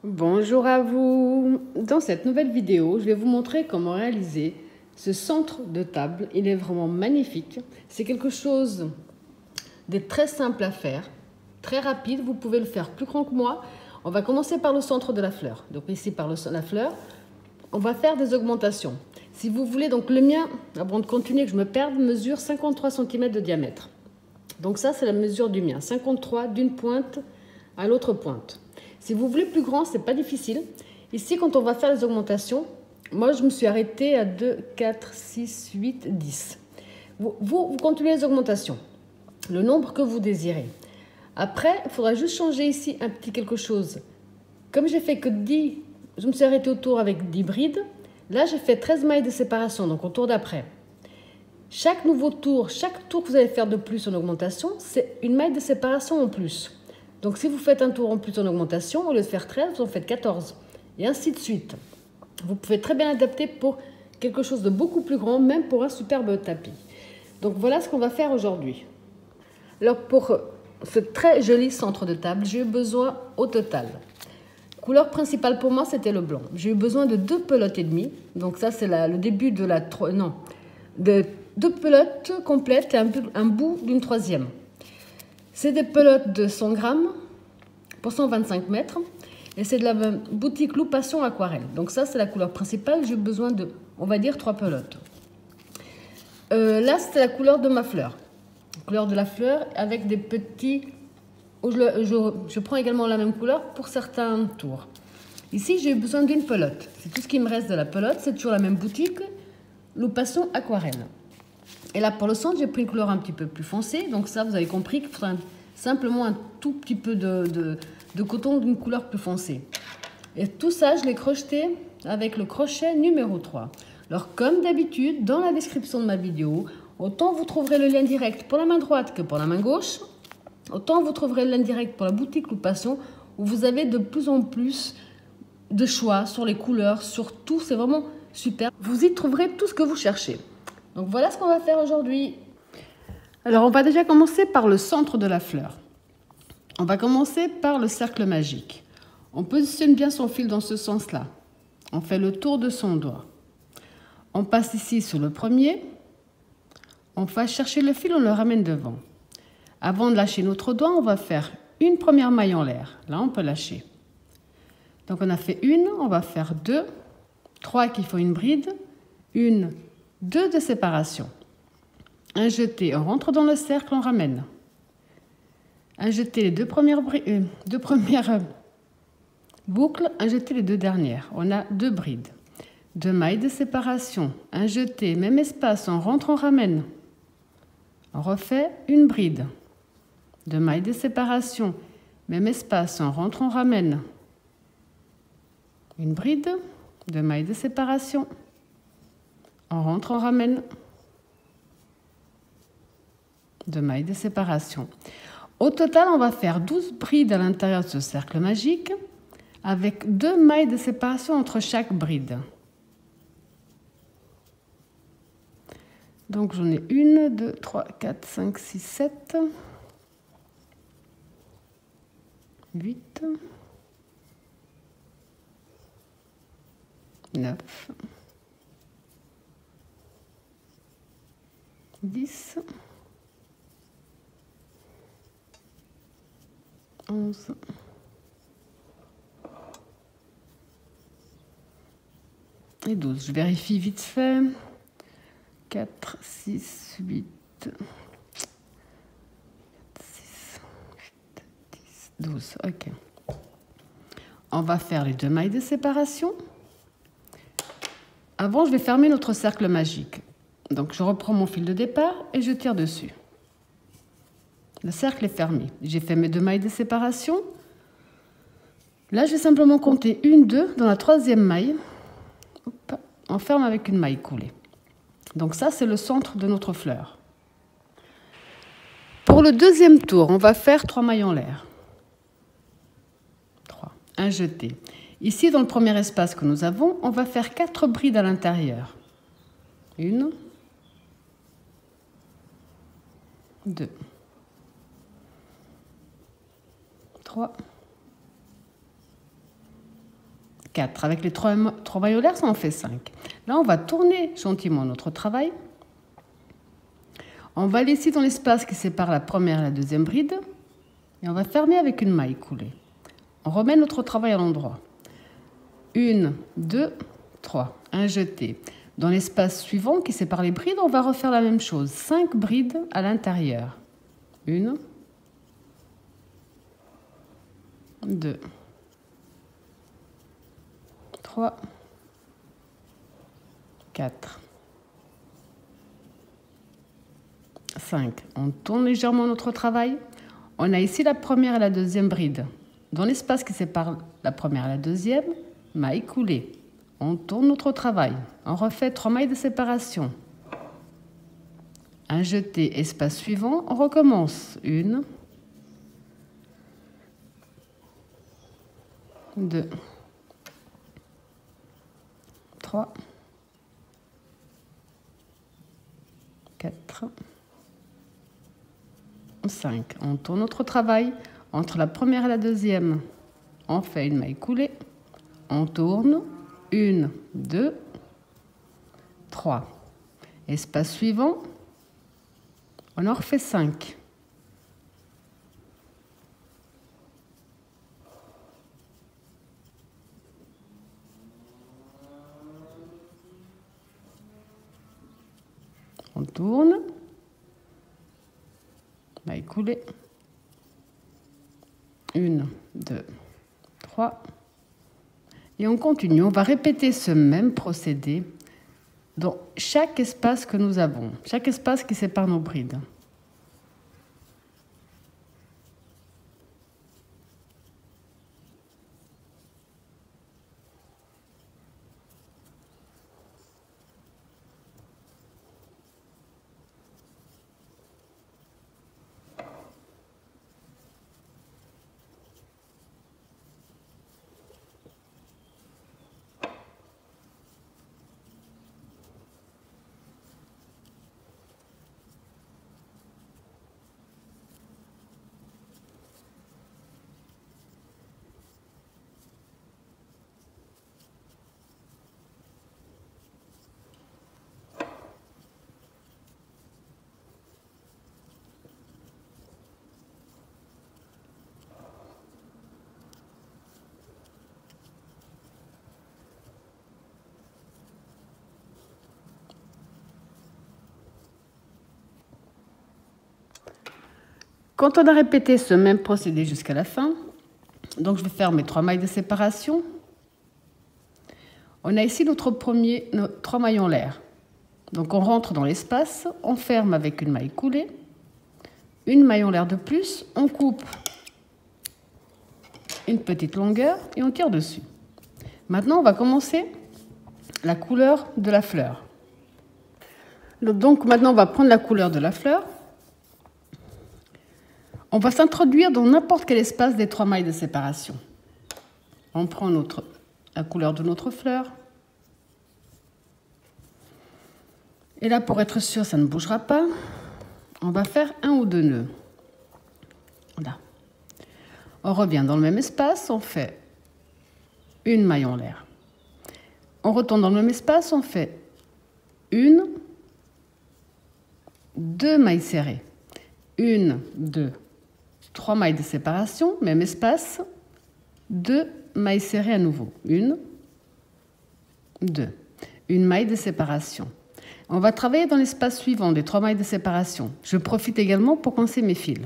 Bonjour à vous. Dans cette nouvelle vidéo, je vais vous montrer comment réaliser ce centre de table. Il est vraiment magnifique. C'est quelque chose de très simple à faire, très rapide. Vous pouvez le faire plus grand que moi. On va commencer par le centre de la fleur. Donc ici par la fleur, on va faire des augmentations. Si vous voulez, donc le mien, avant de continuer que je me perde, mesure 53 cm de diamètre. Donc ça, c'est la mesure du mien, 53 d'une pointe à l'autre pointe. Si vous voulez plus grand, c'est pas difficile. Ici, quand on va faire les augmentations, moi, je me suis arrêtée à 2, 4, 6, 8, 10. Vous continuez les augmentations, le nombre que vous désirez. Après, il faudra juste changer ici un petit quelque chose. Comme j'ai fait que 10, je me suis arrêtée au tour avec 10 brides. Là, j'ai fait 13 mailles de séparation, donc au tour d'après. Chaque nouveau tour, chaque tour que vous allez faire de plus en augmentation, c'est une maille de séparation en plus. Donc si vous faites un tour en plus en augmentation, au lieu de faire 13, vous en faites 14. Et ainsi de suite. Vous pouvez très bien l'adapter pour quelque chose de beaucoup plus grand, même pour un superbe tapis. Donc voilà ce qu'on va faire aujourd'hui. Alors pour ce très joli centre de table, j'ai eu besoin au total. Couleur principale pour moi, c'était le blanc. J'ai eu besoin de 2 pelotes et demie. Donc ça, c'est le début de la... Non, de 2 pelotes complètes et un bout d'une troisième. C'est des pelotes de 100 grammes pour 125 mètres. Et c'est de la boutique Loup Passion Aquarelle. Donc ça, c'est la couleur principale. J'ai besoin de, on va dire, 3 pelotes. Là, c'était la couleur de ma fleur. La couleur de la fleur avec des petits... Je prends également la même couleur pour certains tours. Ici, j'ai besoin d'une pelote. C'est tout ce qui me reste de la pelote. C'est toujours la même boutique, Loup Passion Aquarelle. Et là, pour le centre, j'ai pris une couleur un petit peu plus foncée. Donc ça, vous avez compris qu'il faudra simplement un tout petit peu de coton d'une couleur plus foncée. Et tout ça, je l'ai crocheté avec le crochet numéro 3. Alors, comme d'habitude, dans la description de ma vidéo, autant vous trouverez le lien direct pour la main droite que pour la main gauche. Autant vous trouverez le lien direct pour la boutique Loup Passion, où vous avez de plus en plus de choix sur les couleurs, sur tout. C'est vraiment super. Vous y trouverez tout ce que vous cherchez. Donc voilà ce qu'on va faire aujourd'hui. Alors on va déjà commencer par le centre de la fleur. On va commencer par le cercle magique. On positionne bien son fil dans ce sens-là. On fait le tour de son doigt. On passe ici sur le premier. On va chercher le fil, on le ramène devant. Avant de lâcher notre doigt, on va faire une première maille en l'air. Là, on peut lâcher. Donc on a fait une, on va faire 2, 3 qui font une bride, 1, 2 de séparation. Un jeté, on rentre dans le cercle, on ramène. Un jeté les deux premières boucles, un jeté les 2 dernières. On a 2 brides. 2 mailles de séparation, un jeté, même espace, on rentre, on ramène. On refait une bride. 2 mailles de séparation, même espace, on rentre, on ramène. Une bride, 2 mailles de séparation. On rentre, on ramène. 2 mailles de séparation. Au total, on va faire 12 brides à l'intérieur de ce cercle magique avec 2 mailles de séparation entre chaque bride. Donc j'en ai 1, 2, 3, 4, 5, 6, 7, 8, 9, 10, 11, et 12. Je vérifie vite fait. 4, 6, 8, 6, 8, 10, 12. Ok. On va faire les 2 mailles de séparation. Avant, je vais fermer notre cercle magique. Donc, je reprends mon fil de départ et je tire dessus. Le cercle est fermé. J'ai fait mes 2 mailles de séparation. Là, je vais simplement compter 1, 2 dans la 3e maille. Hop, on ferme avec une maille coulée. Donc ça, c'est le centre de notre fleur. Pour le deuxième tour, on va faire 3 mailles en l'air. 3. Un jeté. Ici, dans le premier espace que nous avons, on va faire 4 brides à l'intérieur. 1, 2, 3, 4. Avec les 3 maillons l'air, ça en fait 5. Là, on va tourner gentiment notre travail. On va laisser dans l'espace qui sépare la première et la deuxième bride. Et on va fermer avec une maille coulée. On remet notre travail à l'endroit. 1, 2, 3. Un jeté. Dans l'espace suivant qui sépare les brides, on va refaire la même chose. 5 brides à l'intérieur. 1, 2, 3, 4, 5. On tourne légèrement notre travail. On a ici la première et la deuxième bride. Dans l'espace qui sépare la première et la deuxième, maille coulée. On tourne notre travail. On refait 3 mailles de séparation. Un jeté, espace suivant, on recommence. 1, 2, 3, 4, 5. On tourne notre travail. Entre la première et la deuxième, on fait une maille coulée. On tourne. 1, 2, 3. Espace suivant, on en refait 5. On tourne. Maille coulée. 1, 2, 3. Et on continue. On va répéter ce même procédé dans chaque espace que nous avons, chaque espace qui sépare nos brides. Quand on a répété ce même procédé jusqu'à la fin, donc je vais faire mes 3 mailles de séparation. On a ici nos 3 maillons l'air. Donc on rentre dans l'espace, on ferme avec une maille coulée, une maillon l'air de plus, on coupe une petite longueur et on tire dessus. Maintenant, on va commencer la couleur de la fleur. Donc maintenant, on va prendre la couleur de la fleur. On va s'introduire dans n'importe quel espace des 3 mailles de séparation. On prend la couleur de notre fleur. Et là, pour être sûr, ça ne bougera pas, on va faire 1 ou 2 nœuds. Là. On revient dans le même espace, on fait une maille en l'air. On retourne dans le même espace, on fait 1, 2 mailles serrées. 1, 2, 3 mailles de séparation, même espace, 2 mailles serrées à nouveau. 1, 2, une maille de séparation. On va travailler dans l'espace suivant des 3 mailles de séparation. Je profite également pour coincer mes fils.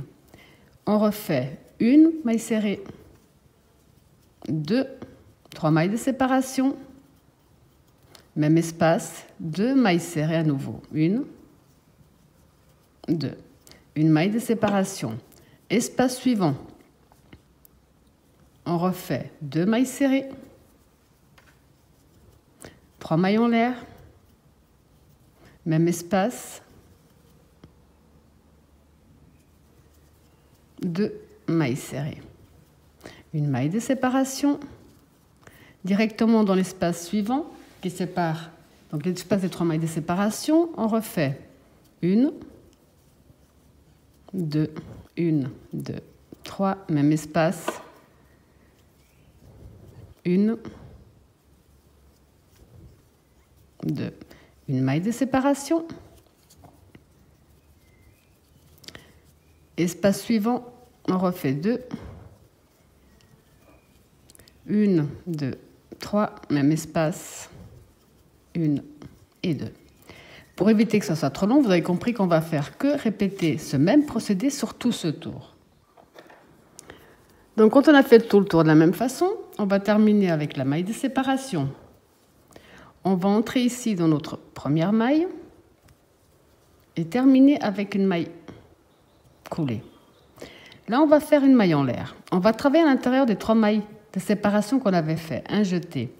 On refait 1 maille serrée, 2, 3 mailles de séparation, même espace, 2 mailles serrées à nouveau. 1, 2, une maille de séparation. Espace suivant, on refait 2 mailles serrées, 3 mailles en l'air, même espace, 2 mailles serrées. Une maille de séparation, directement dans l'espace suivant qui sépare, donc l'espace des 3 mailles de séparation, on refait 1, 2, 1, 2, 3, même espace, 1, 2, une maille de séparation. Espace suivant, on refait 2, 1, 2, 3, même espace, 1 et 2. Pour éviter que ça soit trop long, vous avez compris qu'on va faire que répéter ce même procédé sur tout ce tour. Donc quand on a fait tout le tour de la même façon, on va terminer avec la maille de séparation. On va entrer ici dans notre première maille et terminer avec une maille coulée. Là, on va faire une maille en l'air. On va travailler à l'intérieur des 3 mailles de séparation qu'on avait fait, un jeté.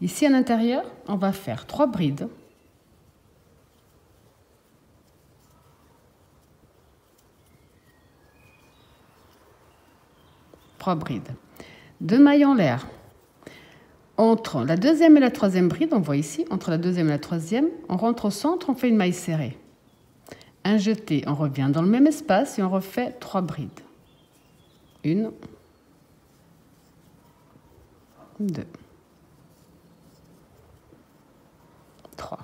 Ici, à l'intérieur, on va faire 3 brides. Trois brides. 2 mailles en l'air. Entre la deuxième et la troisième bride, on voit ici, entre la deuxième et la troisième, on rentre au centre, on fait une maille serrée. Un jeté, on revient dans le même espace et on refait 3 brides. 1, 2, 3.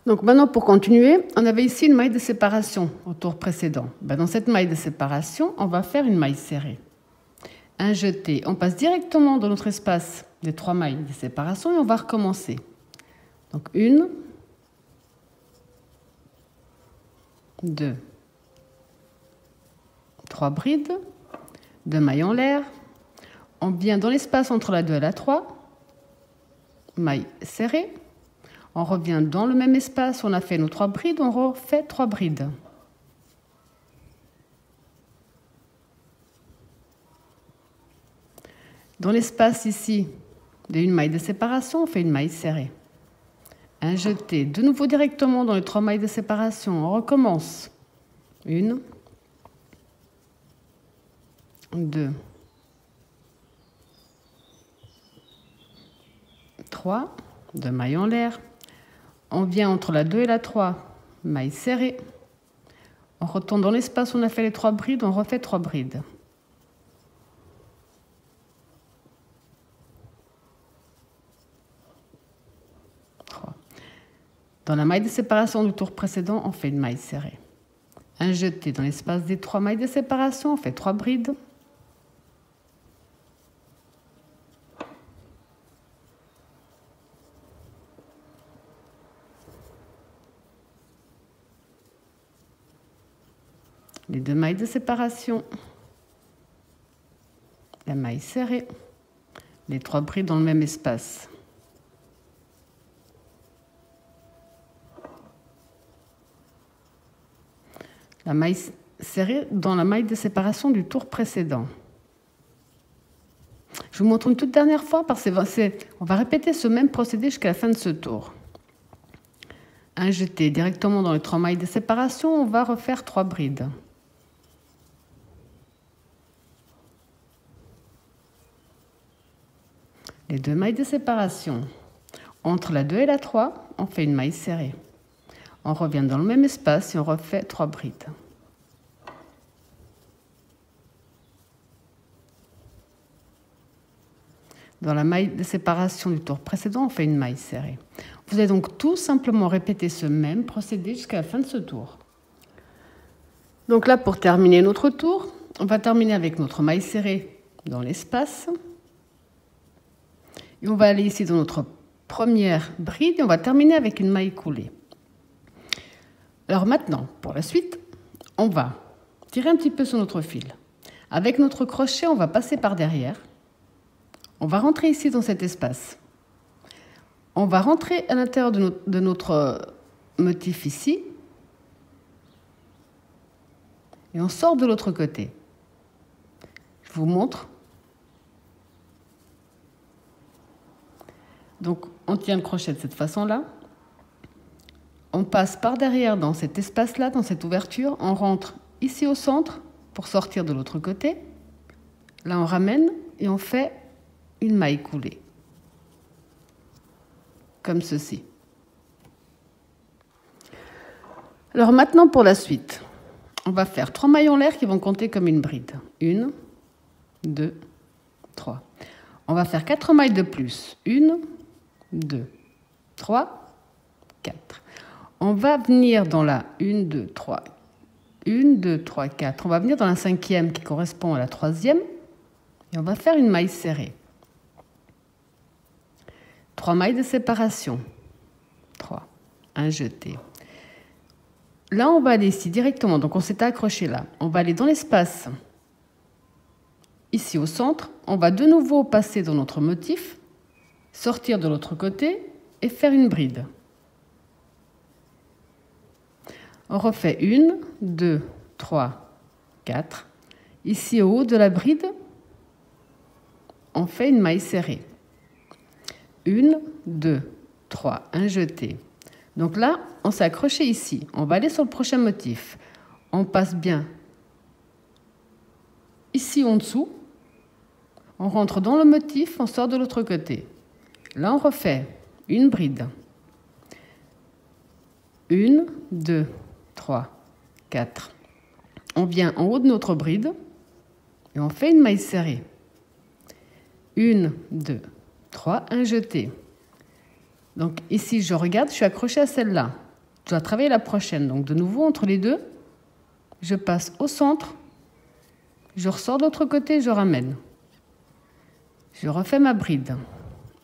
Donc maintenant, pour continuer, on avait ici une maille de séparation au tour précédent. Dans cette maille de séparation, on va faire une maille serrée. Un jeté, on passe directement dans notre espace des 3 mailles de séparation et on va recommencer. Donc 1, 2, 3 brides, 2 mailles en l'air. On vient dans l'espace entre la 2 et la 3, maille serrée. On revient dans le même espace, on a fait nos 3 brides, on refait 3 brides. Dans l'espace ici d'une maille de séparation, on fait une maille serrée. Un jeté, de nouveau directement dans les 3 mailles de séparation, on recommence. 1, 2, 3, 2 mailles en l'air. On vient entre la 2 et la 3, maille serrée. On retourne dans l'espace où on a fait les 3 brides, on refait 3 brides. Dans la maille de séparation du tour précédent, on fait une maille serrée. Un jeté dans l'espace des 3 mailles de séparation, on fait 3 brides. Les 2 mailles de séparation, la maille serrée, les 3 brides dans le même espace. La maille serrée dans la maille de séparation du tour précédent. Je vous montre une toute dernière fois parce on va répéter ce même procédé jusqu'à la fin de ce tour. Un jeté directement dans les 3 mailles de séparation, on va refaire 3 brides. Les 2 mailles de séparation. Entre la 2 et la 3, on fait une maille serrée. On revient dans le même espace et on refait 3 brides. Dans la maille de séparation du tour précédent, on fait une maille serrée. Vous allez donc tout simplement répéter ce même procédé jusqu'à la fin de ce tour. Donc là, pour terminer notre tour, on va terminer avec notre maille serrée dans l'espace. Et on va aller ici dans notre première bride et on va terminer avec une maille coulée. Alors maintenant, pour la suite, on va tirer un petit peu sur notre fil. Avec notre crochet, on va passer par derrière. On va rentrer ici dans cet espace. On va rentrer à l'intérieur de notre motif ici. Et on sort de l'autre côté. Je vous montre. Donc, on tient le crochet de cette façon-là. On passe par derrière dans cet espace-là, dans cette ouverture. On rentre ici au centre pour sortir de l'autre côté. Là, on ramène et on fait une maille coulée. Comme ceci. Alors maintenant, pour la suite, on va faire 3 mailles en l'air qui vont compter comme une bride. 1, 2, 3. On va faire 4 mailles de plus. 1, 2, 3, 4. On va venir dans la 1, 2, 3, 1, 2, 3, 4. On va venir dans la 5e qui correspond à la 3e. Et on va faire une maille serrée. 3 mailles de séparation. 3. Un jeté. Là, on va aller ici directement. Donc, on s'est accroché là. On va aller dans l'espace. Ici au centre. On va de nouveau passer dans notre motif. Sortir de l'autre côté et faire une bride. On refait 1, 2, 3, 4. Ici au haut de la bride, on fait une maille serrée. 1, 2, 3, un jeté. Donc là, on s'est accroché ici. On va aller sur le prochain motif. On passe bien ici en dessous. On rentre dans le motif, on sort de l'autre côté. Là, on refait une bride. 1, 2, 3, 4. On vient en haut de notre bride et on fait une maille serrée. 1, 2, 3, un jeté. Donc ici, je regarde, je suis accrochée à celle-là. Je dois travailler la prochaine. Donc de nouveau, entre les deux, je passe au centre, je ressors de l'autre côté, je ramène. Je refais ma bride.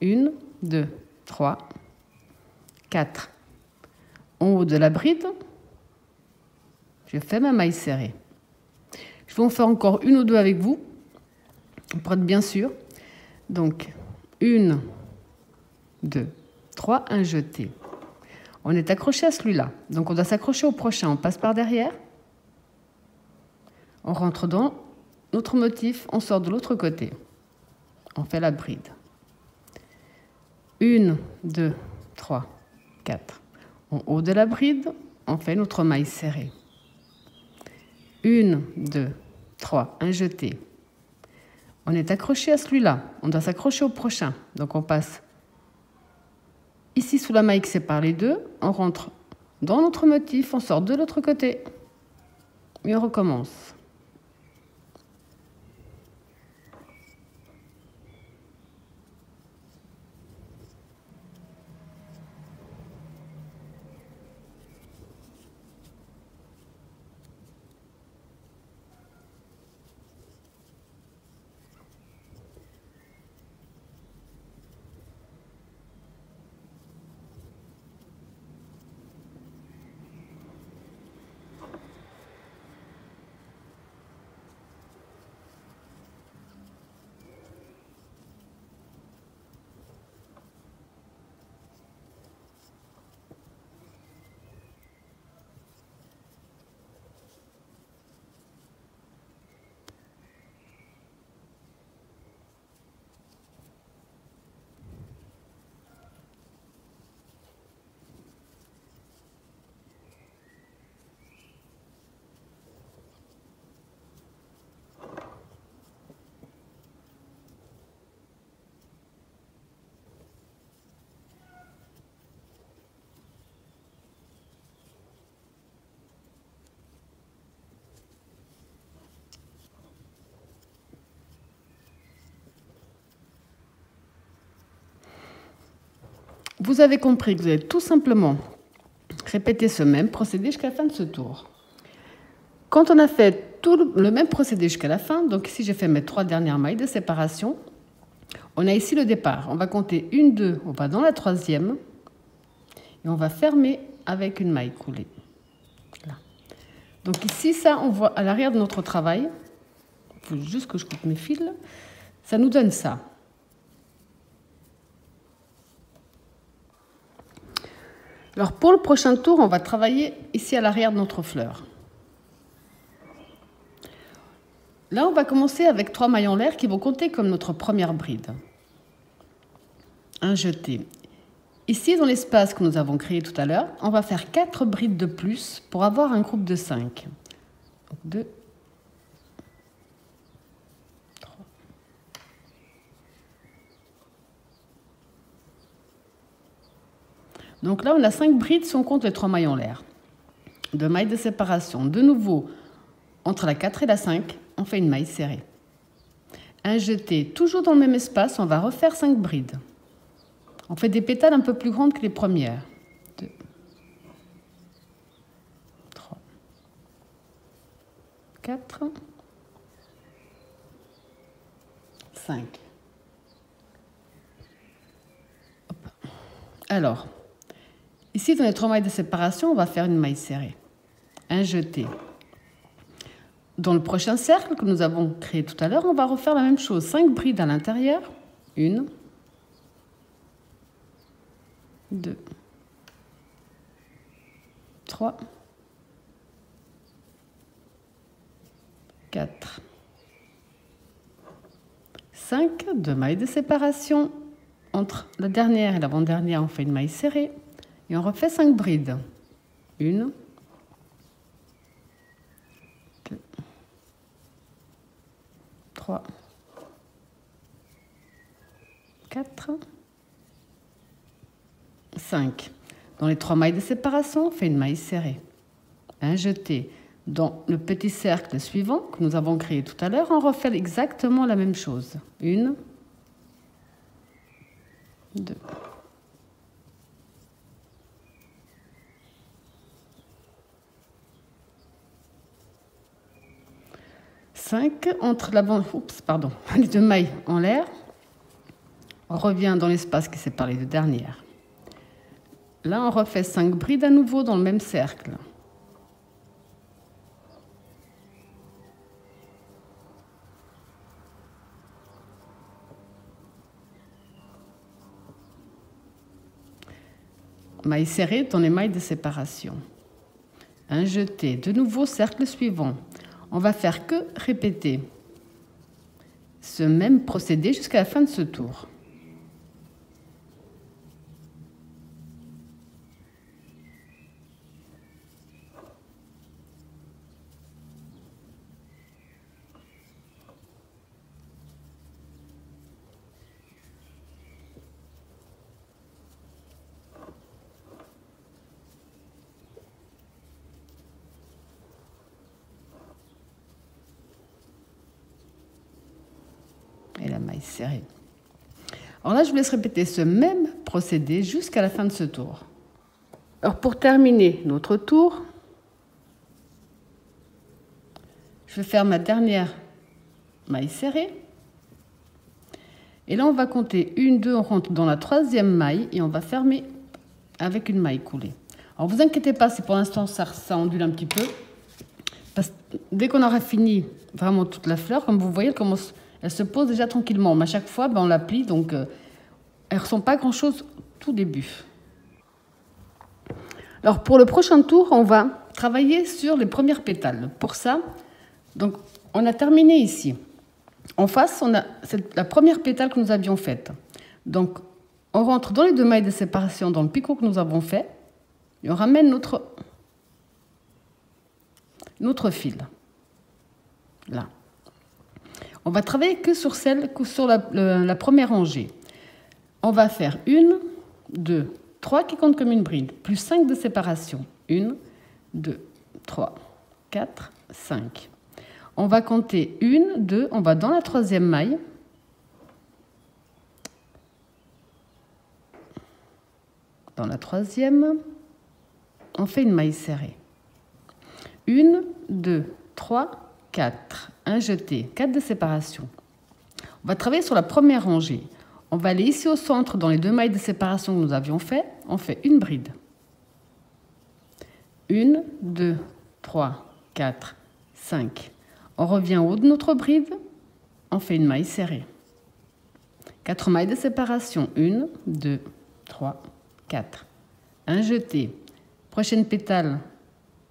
1, 2, 3, 4. En haut de la bride, je fais ma maille serrée. Je vais en faire encore une ou deux avec vous, pour être bien sûr. Donc, 1, 2, 3, un jeté. On est accroché à celui-là. Donc, on doit s'accrocher au prochain. On passe par derrière. On rentre dans notre motif. On sort de l'autre côté. On fait la bride. 1, 2, 3, 4. En haut de la bride, on fait notre maille serrée. 1, 2, 3, un jeté. On est accroché à celui-là. On doit s'accrocher au prochain. Donc on passe ici sous la maille qui sépare les deux. On rentre dans notre motif. On sort de l'autre côté. Et on recommence. Vous avez compris que vous allez tout simplement répéter ce même procédé jusqu'à la fin de ce tour. Quand on a fait tout le même procédé jusqu'à la fin, donc ici j'ai fait mes 3 dernières mailles de séparation, on a ici le départ. On va compter 1, 2, on va dans la 3e et on va fermer avec une maille coulée. Là. Donc ici, ça, on voit à l'arrière de notre travail, il faut juste que je coupe mes fils, ça nous donne ça. Alors pour le prochain tour, on va travailler ici à l'arrière de notre fleur. Là, on va commencer avec 3 mailles en l'air qui vont compter comme notre première bride. Un jeté. Ici, dans l'espace que nous avons créé tout à l'heure, on va faire 4 brides de plus pour avoir un groupe de 5. 2, 3. Donc là, on a 5 brides si on compte les 3 mailles en l'air. 2 mailles de séparation. De nouveau, entre la 4 et la 5, on fait une maille serrée. un jeté. Toujours dans le même espace, on va refaire 5 brides. On fait des pétales un peu plus grandes que les premières. 2, 3, 4, 5. Alors, ici, dans les 3 mailles de séparation, on va faire une maille serrée. Un jeté. Dans le prochain cercle que nous avons créé tout à l'heure, on va refaire la même chose. 5 brides à l'intérieur. 1, 2, 3, 4, 5. 2 mailles de séparation. Entre la dernière et l'avant-dernière, on fait une maille serrée. Et on refait 5 brides. 1, 2, 3, 4, 5. Dans les 3 mailles de séparation, on fait une maille serrée. Un jeté. Dans le petit cercle suivant que nous avons créé tout à l'heure, on refait exactement la même chose. 1, 2, 5. Entre les 2 mailles en l'air, on revient dans l'espace qui sépare les 2 dernières. Là, on refait 5 brides à nouveau dans le même cercle. Maille serrée dans les mailles de séparation. Un jeté. De nouveau, cercle suivant. On va faire que répéter ce même procédé jusqu'à la fin de ce tour. Et la maille serrée. Alors là, je vous laisse répéter ce même procédé jusqu'à la fin de ce tour. Alors pour terminer notre tour, je vais faire ma dernière maille serrée. Et là, on va compter 1, 2, on rentre dans la 3e maille et on va fermer avec une maille coulée. Alors, vous inquiétez pas si pour l'instant ça ondule un petit peu. Parce que dès qu'on aura fini vraiment toute la fleur, comme vous voyez, elle se pose déjà tranquillement. Mais à chaque fois, on la plie, donc elle ne ressemble pas à grand-chose tout début. Alors, pour le prochain tour, on va travailler sur les premières pétales. Pour ça, donc, on a terminé ici. En face, c'est la première pétale que nous avions faite. Donc, on rentre dans les 2 mailles de séparation dans le picot que nous avons fait. Et on ramène notre fil. Là. On va travailler que sur la première rangée. On va faire 1, 2, 3 qui comptent comme une bride, plus 5 de séparation. 1, 2, 3, 4, 5. On va compter 1, 2, on va dans la 3e maille. Dans la 3e, on fait une maille serrée. 1, 2, 3, 4. Un jeté, 4 de séparation. On va travailler sur la première rangée. On va aller ici au centre dans les 2 mailles de séparation que nous avions fait. On fait une bride. 1, 2, 3, 4, 5. On revient au haut de notre bride. On fait une maille serrée. 4 mailles de séparation. 1, 2, 3, 4. Un jeté. Prochaine pétale.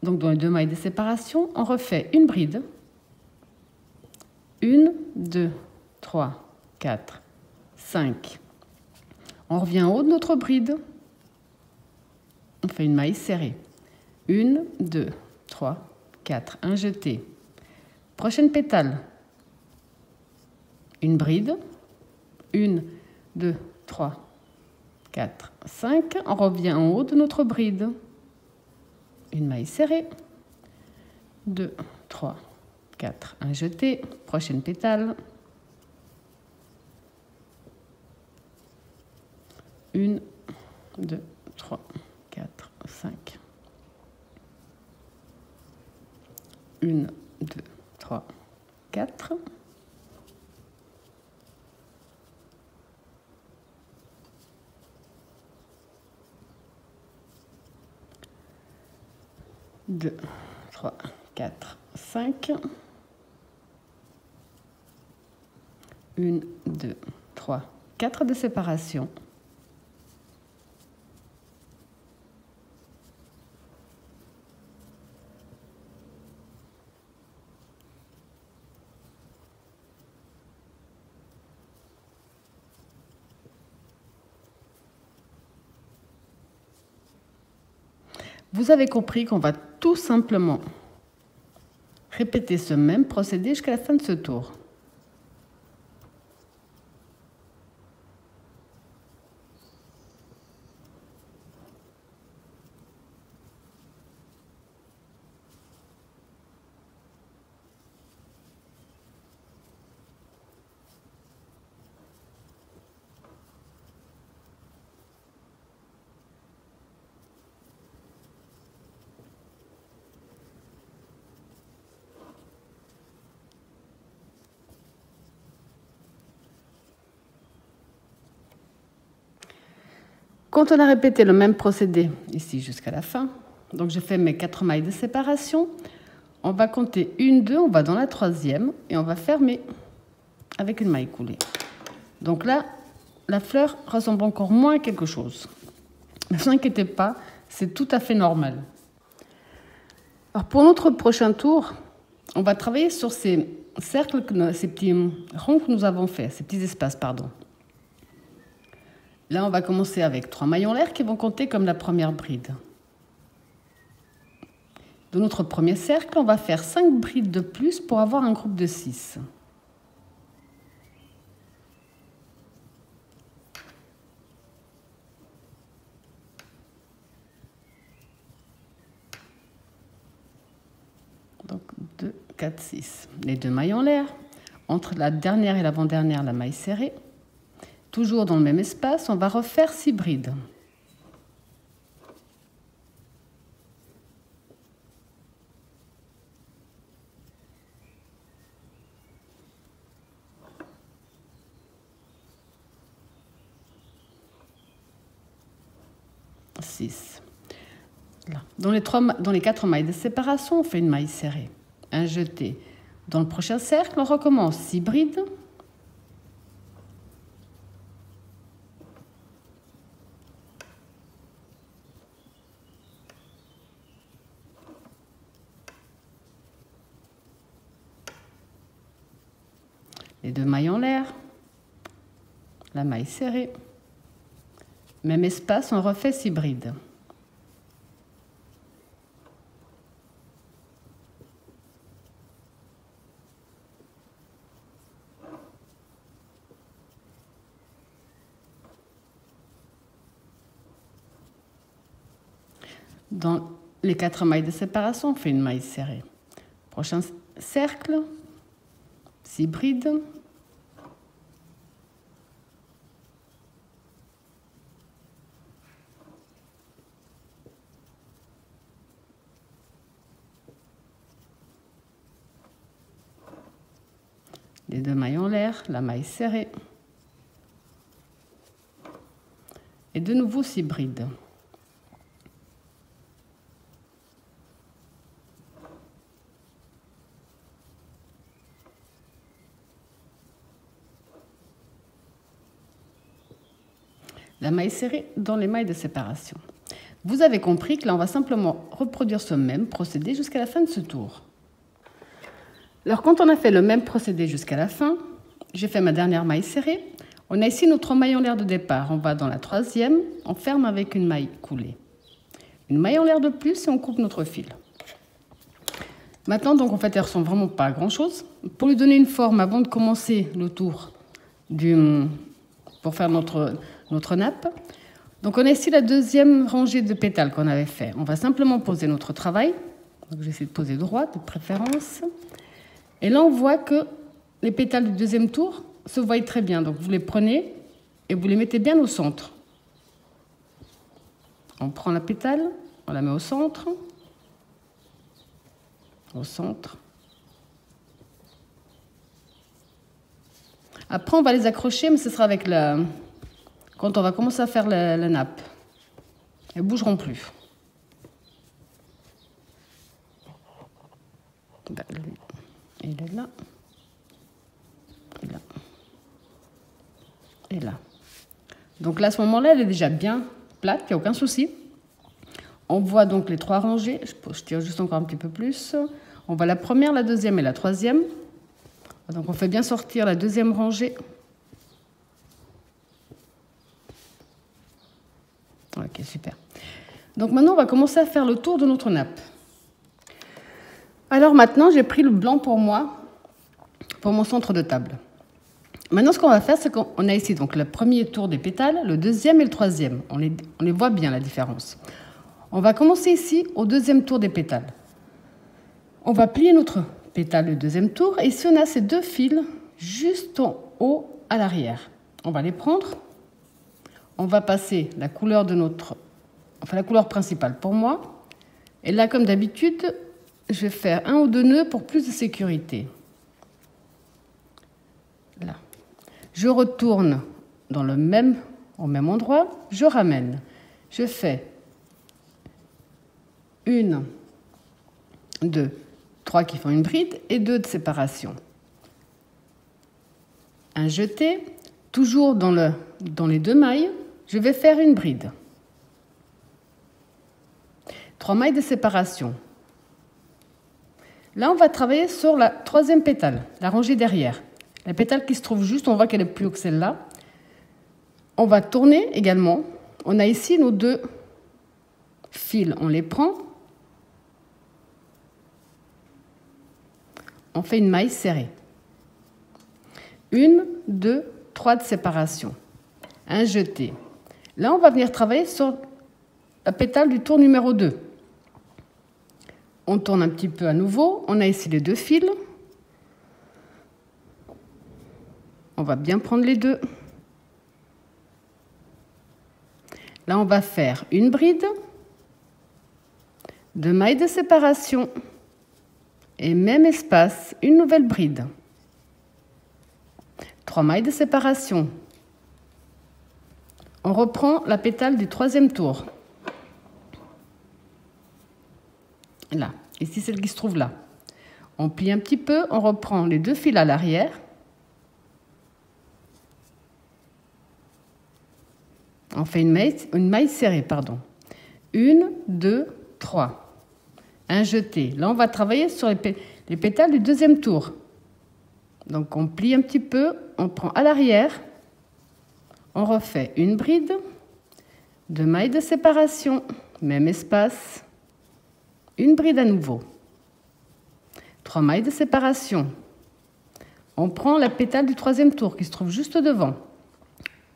Donc dans les 2 mailles de séparation, on refait une bride. 1, 2, 3, 4, 5. On revient en haut de notre bride. On fait une maille serrée. 1, 2, 3, 4. Un jeté. Prochaine pétale. Une bride. 1, 2, 3, 4, 5. On revient en haut de notre bride. Une maille serrée. 2, 3, 4. Un jeté. Prochaine pétale. 1, 2, 3, 4, 5. 1, 2, 3, 4. Deux, 3, 4, 5. 1, 2, 3, 4 de séparation. Vous avez compris qu'on va tout simplement répéter ce même procédé jusqu'à la fin de ce tour. Quand on a répété le même procédé ici jusqu'à la fin, donc j'ai fait mes 4 mailles de séparation, on va compter 1, 2, on va dans la troisième et on va fermer avec une maille coulée. Donc là, la fleur ressemble encore moins à quelque chose. Ne vous inquiétez pas, c'est tout à fait normal. Alors pour notre prochain tour, on va travailler sur ces cercles, ces petits ronds que nous avons faits, ces petits espaces, pardon. Là, on va commencer avec 3 mailles en l'air qui vont compter comme la première bride. De notre premier cercle, on va faire 5 brides de plus pour avoir un groupe de 6. Donc 2, 4, 6. Les 2 mailles en l'air. Entre la dernière et l'avant-dernière, la maille serrée. Toujours dans le même espace, on va refaire 6 brides. Là. Dans les 4 mailles de séparation, on fait une maille serrée, un jeté. Dans le prochain cercle, on recommence 6 brides. Les 2 mailles en l'air, la maille serrée. Même espace, on refait 6 brides. Dans les 4 mailles de séparation, on fait une maille serrée. Prochain cercle, 6 brides. Les 2 mailles en l'air, la maille serrée. Et de nouveau 6 brides. La maille serrée dans les mailles de séparation. Vous avez compris que là, on va simplement reproduire ce même procédé jusqu'à la fin de ce tour. Alors, quand on a fait le même procédé jusqu'à la fin, j'ai fait ma dernière maille serrée. On a ici notre maille en l'air de départ. On va dans la troisième, on ferme avec une maille coulée. Une maille en l'air de plus et on coupe notre fil. Maintenant, donc, en fait, elle ne ressemble vraiment pas à grand-chose. Pour lui donner une forme, avant de commencer le tour pour faire notre nappe, donc on a ici la deuxième rangée de pétales qu'on avait fait. On va simplement poser notre travail. Donc, j'essaie de poser droit, de préférence. Et là, on voit que les pétales du deuxième tour se voient très bien. Donc, vous les prenez et vous les mettez bien au centre. On prend la pétale, on la met au centre. Au centre. Après, on va les accrocher, mais ce sera avec la... quand on va commencer à faire la nappe. Elles ne bougeront plus. Ben, lui, il est là. Et là. Et là. Donc là, à ce moment-là, elle est déjà bien plate, il n'y a aucun souci. On voit donc les 3 rangées. Je tire juste encore un petit peu plus. On voit la première, la deuxième et la troisième. Donc on fait bien sortir la deuxième rangée. Ok, super. Donc maintenant, on va commencer à faire le tour de notre nappe. Alors maintenant, j'ai pris le blanc pour moi, pour mon centre de table. Maintenant, ce qu'on va faire, c'est qu'on a ici donc le premier tour des pétales, le deuxième et le troisième. On les voit bien, la différence. On va commencer ici au deuxième tour des pétales. On va plier notre pétale le deuxième tour. Et ici, on a ces 2 fils juste en haut à l'arrière. On va les prendre. On va passer la couleur de la couleur principale pour moi. Et là, comme d'habitude, je vais faire 1 ou 2 nœuds pour plus de sécurité. Là. Je retourne au même endroit. Je ramène. Je fais 1, 2, 3 qui font une bride et 2 de séparation. Un jeté, toujours dans les 2 mailles, je vais faire une bride. 3 mailles de séparation. Là, on va travailler sur la 3e pétale, la rangée derrière. La pétale qui se trouve juste, on voit qu'elle est plus haut que celle-là. On va tourner également. On a ici nos 2 fils, on les prend. On fait une maille serrée. 1, 2, 3 de séparation. Un jeté. Là, on va venir travailler sur la pétale du tour numéro 2. On tourne un petit peu à nouveau. On a ici les 2 fils. On va bien prendre les 2. Là, on va faire une bride, 2 mailles de séparation et même espace, une nouvelle bride. 3 mailles de séparation. On reprend la pétale du 3e tour. Là, ici celle qui se trouve là. On plie un petit peu, on reprend les 2 fils à l'arrière. On fait une maille serrée, pardon. 1, 2, 3. Un jeté. Là, on va travailler sur les pétales du 2e tour. Donc, on plie un petit peu, on prend à l'arrière, on refait une bride, 2 mailles de séparation, même espace, une bride à nouveau, 3 mailles de séparation. On prend la pétale du 3e tour qui se trouve juste devant.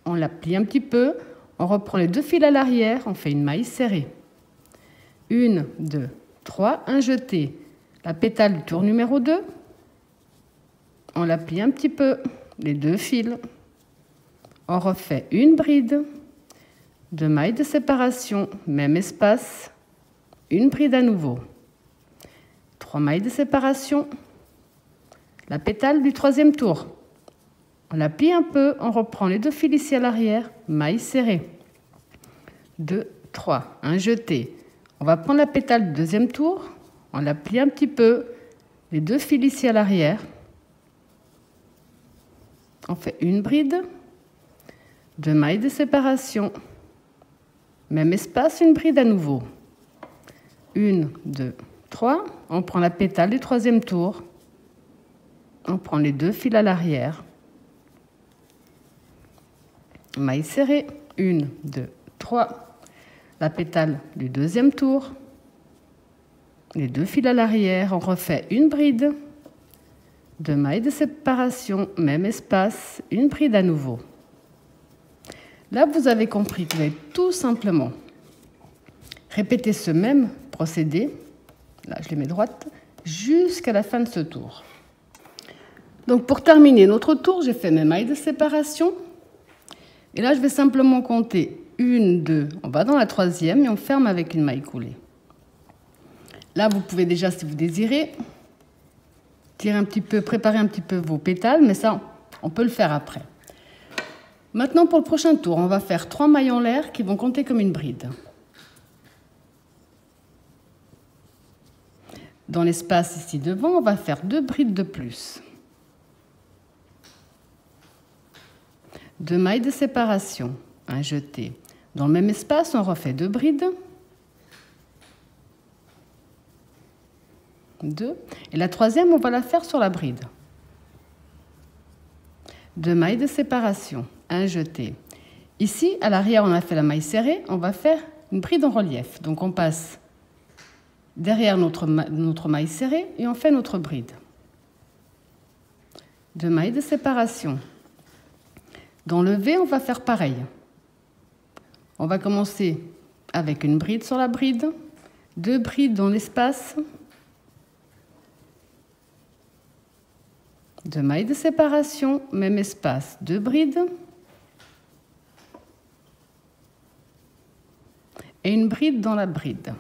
On la plie un petit peu, on reprend les 2 fils à l'arrière, on fait une maille serrée. 1, 2, 3, un jeté. La pétale du tour numéro 2, on la plie un petit peu, les 2 fils. On refait une bride, 2 mailles de séparation, même espace, une bride à nouveau. 3 mailles de séparation. La pétale du 3e tour. On la plie un peu, on reprend les 2 fils ici à l'arrière, maille serrée. 2, 3, un jeté. On va prendre la pétale du 2e tour, on la plie un petit peu, les 2 fils ici à l'arrière. On fait une bride, 2 mailles de séparation. Même espace, une bride à nouveau. 1, 2, 3. On prend la pétale du 3e tour. On prend les 2 fils à l'arrière. Maille serrée. 1, 2, 3. La pétale du 2e tour. Les 2 fils à l'arrière. On refait une bride. 2 mailles de séparation. Même espace. Une bride à nouveau. Là, vous avez compris que vous allez tout simplement répéter ce même procédé. Là, je les mets droites, jusqu'à la fin de ce tour. Donc, pour terminer notre tour, j'ai fait mes mailles de séparation. Et là, je vais simplement compter 1, 2, on va dans la troisième et on ferme avec une maille coulée. Là, vous pouvez déjà, si vous désirez, tirer un petit peu, préparer un petit peu vos pétales, mais ça, on peut le faire après. Maintenant, pour le prochain tour, on va faire 3 mailles en l'air qui vont compter comme une bride. Dans l'espace ici devant, on va faire 2 brides de plus. 2 mailles de séparation, un jeté. Dans le même espace, on refait 2 brides. 2. Et la troisième, on va la faire sur la bride. 2 mailles de séparation, un jeté. Ici, à l'arrière, on a fait la maille serrée, on va faire une bride en relief. Donc on passe derrière notre maille serrée et on fait notre bride. 2 mailles de séparation. Dans le V, on va faire pareil. On va commencer avec une bride sur la bride, 2 brides dans l'espace, 2 mailles de séparation, même espace, 2 brides, et une bride dans la bride.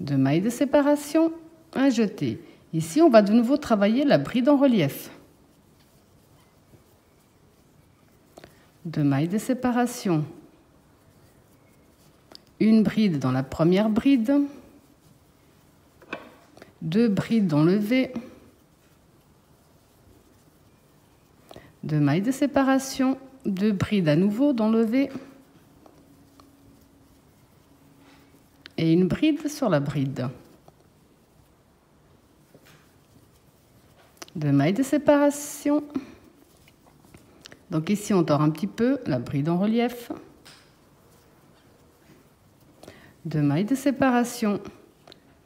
2 mailles de séparation, un jeté. Ici, on va de nouveau travailler la bride en relief. 2 mailles de séparation, une bride dans la première bride, 2 brides dans le V, 2 mailles de séparation, 2 brides à nouveau dans le V et une bride sur la bride. 2 mailles de séparation. Donc ici, on tord un petit peu la bride en relief. 2 mailles de séparation,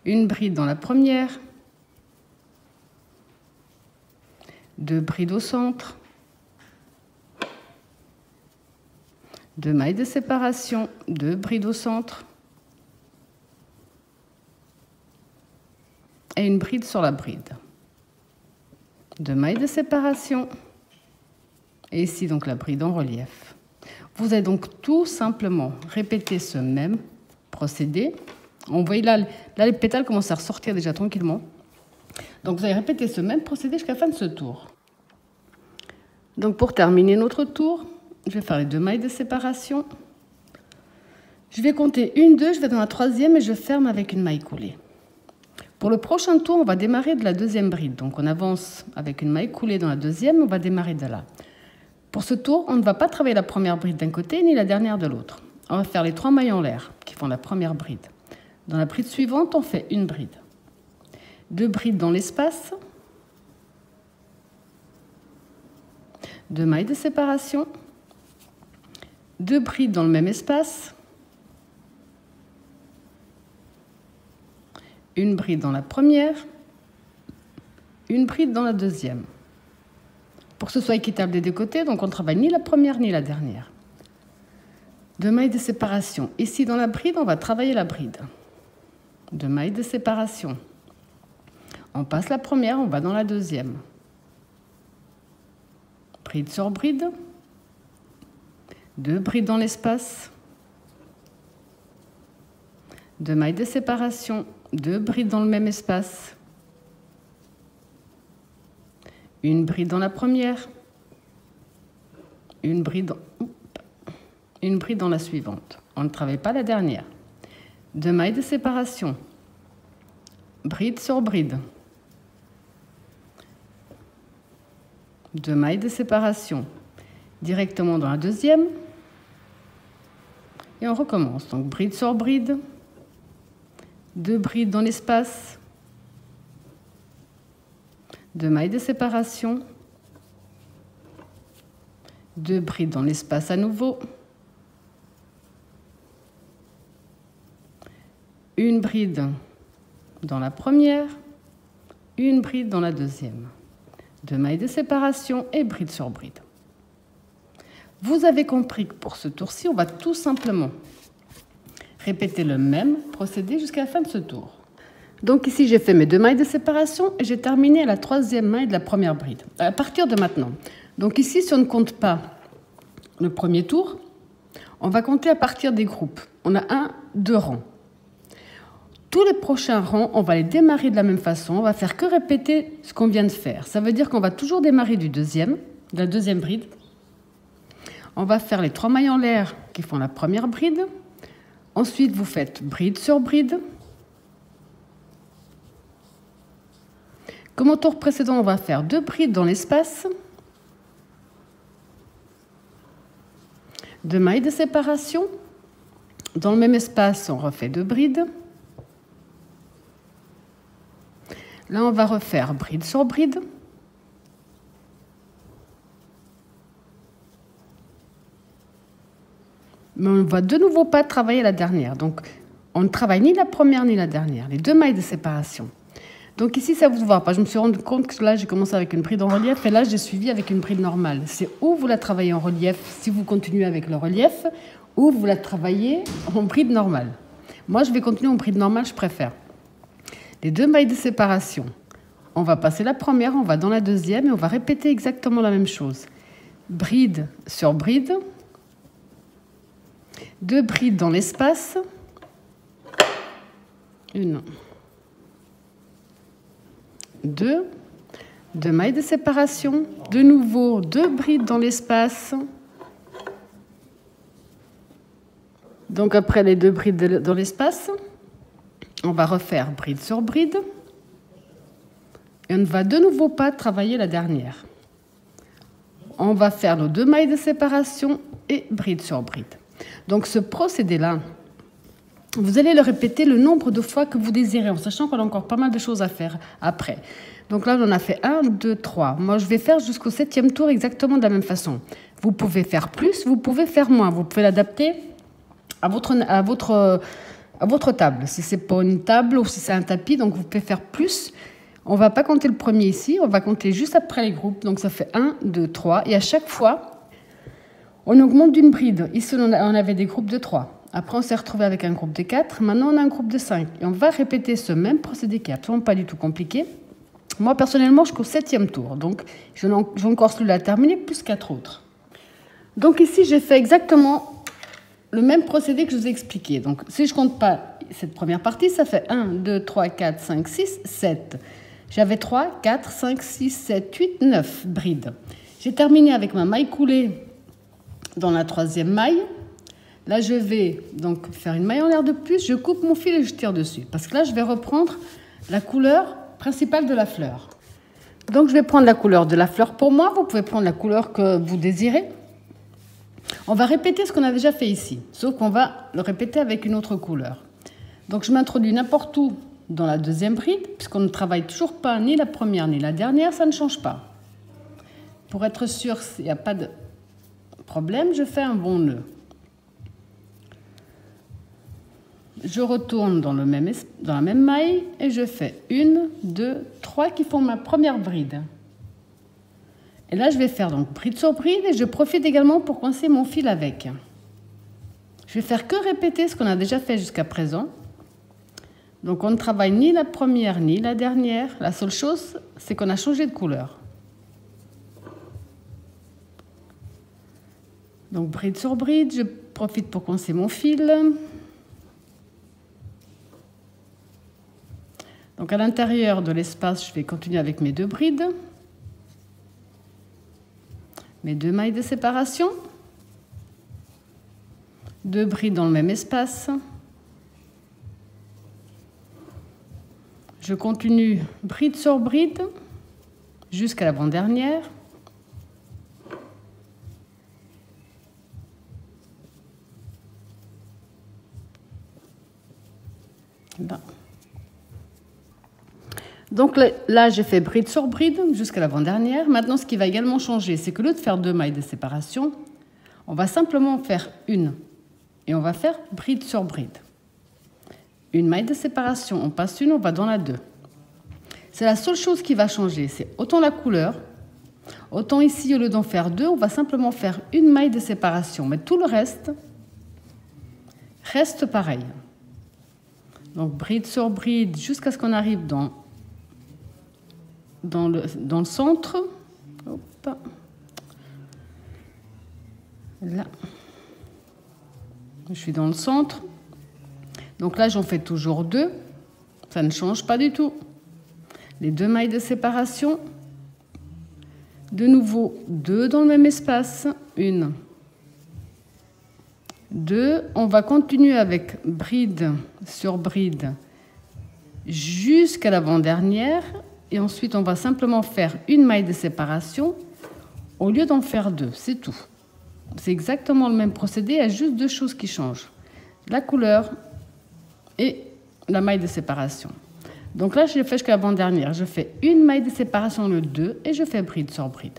une bride dans la première, 2 brides au centre, 2 mailles de séparation, 2 brides au centre et une bride sur la bride. 2 mailles de séparation. Et ici, donc, la bride en relief. Vous allez donc tout simplement répéter ce même procédé. On voit là, les pétales commencent à ressortir déjà tranquillement. Donc, vous allez répéter ce même procédé jusqu'à la fin de ce tour. Donc, pour terminer notre tour, je vais faire les 2 mailles de séparation. Je vais compter 1, 2, je vais dans la troisième et je ferme avec une maille coulée. Pour le prochain tour, on va démarrer de la deuxième bride. Donc, on avance avec une maille coulée dans la deuxième, on va démarrer de là. Pour ce tour, on ne va pas travailler la première bride d'un côté ni la dernière de l'autre. On va faire les 3 mailles en l'air qui font la première bride. Dans la bride suivante, on fait une bride. 2 brides dans l'espace. 2 mailles de séparation. 2 brides dans le même espace. Une bride dans la première. Une bride dans la deuxième. Pour que ce soit équitable des deux côtés, donc on ne travaille ni la première ni la dernière. 2 mailles de séparation. Ici, dans la bride, on va travailler la bride. 2 mailles de séparation. On passe la première, on va dans la deuxième. Bride sur bride. 2 brides dans l'espace. 2 mailles de séparation. 2 brides dans le même espace. Une bride dans la première, une bride dans la suivante. On ne travaille pas la dernière. 2 mailles de séparation, bride sur bride. 2 mailles de séparation, directement dans la deuxième. Et on recommence. Donc bride sur bride, 2 brides dans l'espace. 2 mailles de séparation, 2 brides dans l'espace à nouveau, une bride dans la première, une bride dans la deuxième, 2 mailles de séparation et bride sur bride. Vous avez compris que pour ce tour-ci, on va tout simplement répéter le même procédé jusqu'à la fin de ce tour. Donc ici, j'ai fait mes 2 mailles de séparation et j'ai terminé à la troisième maille de la première bride. À partir de maintenant. Donc ici, si on ne compte pas le premier tour, On va compter à partir des groupes. On a 1, 2 rangs. Tous les prochains rangs, on va les démarrer de la même façon. On va faire que répéter ce qu'on vient de faire. Ça veut dire qu'on va toujours démarrer de la deuxième bride. On va faire les 3 mailles en l'air qui font la première bride. Ensuite, vous faites bride sur bride. Comme au tour précédent, on va faire 2 brides dans l'espace. 2 mailles de séparation. Dans le même espace, on refait 2 brides. Là, on va refaire bride sur bride. Mais on ne va de nouveau pas travailler la dernière. Donc, on ne travaille ni la première ni la dernière. Les 2 mailles de séparation. Donc ici, ça vous voit pas. Je me suis rendu compte que là, j'ai commencé avec une bride en relief et là, j'ai suivi avec une bride normale. C'est où vous la travaillez en relief, si vous continuez avec le relief, ou vous la travaillez en bride normale. Moi, je vais continuer en bride normale, je préfère. Les 2 mailles de séparation. On va passer la première, on va dans la deuxième et on va répéter exactement la même chose. Bride sur bride. 2 brides dans l'espace. 1. 2 mailles de séparation, de nouveau 2 brides dans l'espace. Donc après les 2 brides dans l'espace, on va refaire bride sur bride et on ne va de nouveau pas travailler la dernière. On va faire nos 2 mailles de séparation et bride sur bride. Donc ce procédé-là, vous allez le répéter le nombre de fois que vous désirez, en sachant qu'on a encore pas mal de choses à faire après. Donc là, on en a fait 1, 2, 3. Moi, je vais faire jusqu'au 7e tour exactement de la même façon. Vous pouvez faire plus, vous pouvez faire moins. Vous pouvez l'adapter à votre table. Si c'est pas une table ou si c'est un tapis, donc vous pouvez faire plus. On ne va pas compter le premier ici, on va compter juste après les groupes. Donc ça fait 1, 2, 3. Et à chaque fois, on augmente d'une bride. Ici, on avait des groupes de 3. Après, on s'est retrouvé avec un groupe de 4. Maintenant, on a un groupe de 5. Et on va répéter ce même procédé qui n'est absolument pas du tout compliqué. Moi, personnellement, jusqu'au 7e tour. Donc, je n'ai encore celui-là à terminer, plus 4 autres. Donc ici, j'ai fait exactement le même procédé que je vous ai expliqué. Donc, si je ne compte pas cette première partie, ça fait 1, 2, 3, 4, 5, 6, 7. J'avais 3, 4, 5, 6, 7, 8, 9 brides. J'ai terminé avec ma maille coulée dans la 3e maille. Là, je vais donc faire une maille en l'air de plus, je coupe mon fil et je tire dessus. Parce que là, je vais reprendre la couleur principale de la fleur. Donc, je vais prendre la couleur de la fleur pour moi. Vous pouvez prendre la couleur que vous désirez. On va répéter ce qu'on a déjà fait ici, sauf qu'on va le répéter avec une autre couleur. Donc, je m'introduis n'importe où dans la 2e bride, puisqu'on ne travaille toujours pas ni la première ni la dernière, ça ne change pas. Pour être sûr qu'il n'y a pas de problème, je fais un bon nœud. Je retourne dans la même maille et je fais 1, 2, 3 qui font ma première bride. Et là, je vais faire donc bride sur bride et je profite également pour coincer mon fil avec. Je vais faire que répéter ce qu'on a déjà fait jusqu'à présent. Donc, on ne travaille ni la première ni la dernière. La seule chose, c'est qu'on a changé de couleur. Donc, bride sur bride, je profite pour coincer mon fil. Donc à l'intérieur de l'espace, je vais continuer avec mes 2 brides, mes 2 mailles de séparation, 2 brides dans le même espace. Je continue bride sur bride jusqu'à l'avant-dernière. Là. Donc là, j'ai fait bride sur bride jusqu'à l'avant-dernière. Maintenant, ce qui va également changer, c'est que au lieu de faire 2 mailles de séparation, on va simplement faire une. Et on va faire bride sur bride. Une maille de séparation, on passe une, on va dans la 2. C'est la seule chose qui va changer, c'est autant la couleur, autant ici, au lieu d'en faire 2, on va simplement faire une maille de séparation. Mais tout le reste pareil. Donc bride sur bride jusqu'à ce qu'on arrive dans le centre. Hop. Là. Je suis dans le centre. Donc là, j'en fais toujours 2. Ça ne change pas du tout. Les 2 mailles de séparation. De nouveau, 2 dans le même espace. 1, 2. On va continuer avec bride sur bride jusqu'à l'avant-dernière. Et ensuite, on va simplement faire une maille de séparation au lieu d'en faire 2. C'est tout. C'est exactement le même procédé, il y a juste 2 choses qui changent. La couleur et la maille de séparation. Donc là, je le fais jusqu'à l'avant-dernière. Je fais une maille de séparation le 2 et je fais bride sur bride.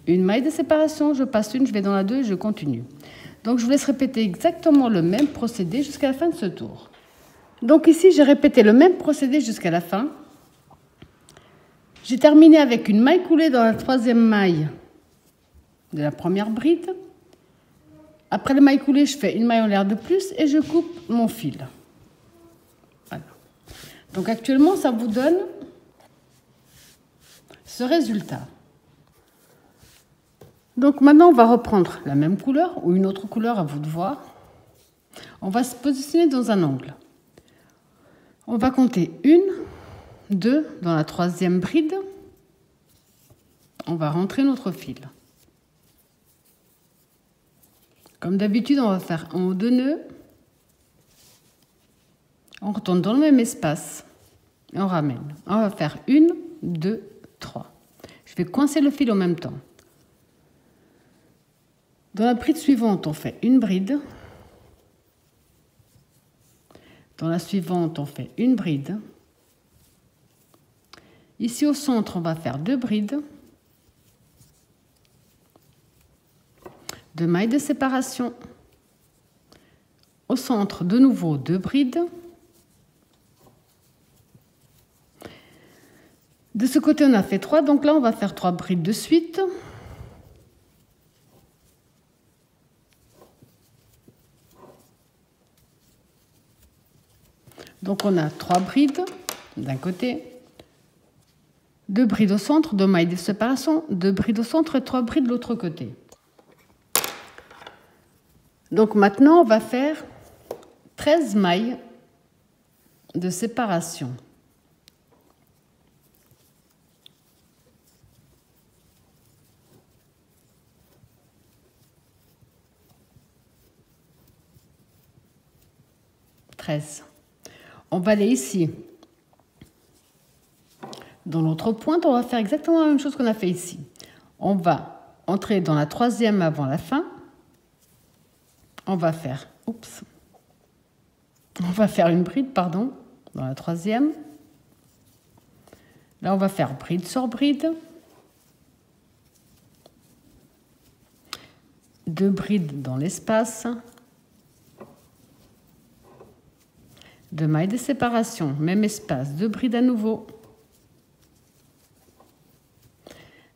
Une maille de séparation, je passe une, je vais dans la 2 et je continue. Donc je vous laisse répéter exactement le même procédé jusqu'à la fin de ce tour. Donc ici, j'ai répété le même procédé jusqu'à la fin. J'ai terminé avec une maille coulée dans la 3e maille de la première bride. Après le maille coulée, je fais une maille en l'air de plus et je coupe mon fil. Voilà. Donc actuellement, ça vous donne ce résultat. Donc maintenant, on va reprendre la même couleur ou une autre couleur, à vous de voir. On va se positionner dans un angle. On va compter 1, 2 dans la 3e bride. On va rentrer notre fil. Comme d'habitude, on va faire un ou 2 nœuds. On retourne dans le même espace et on ramène. On va faire 1, 2, 3. Je vais coincer le fil en même temps. Dans la bride suivante, on fait une bride. Dans la suivante, on fait une bride. Ici au centre, on va faire 2 brides. 2 mailles de séparation. Au centre, de nouveau 2 brides. De ce côté, on a fait 3, donc là, on va faire 3 brides de suite. Donc, on a 3 brides d'un côté, 2 brides au centre, 2 mailles de séparation, 2 brides au centre et 3 brides de l'autre côté. Donc maintenant, on va faire 13 mailles de séparation. On va aller ici. Dans l'autre pointe, on va faire exactement la même chose qu'on a fait ici. On va entrer dans la 3e avant la fin. On va faire, on va faire une bride, pardon, dans la 3e. Là, on va faire bride sur bride. 2 brides dans l'espace. 2 mailles de séparation, même espace, 2 brides à nouveau.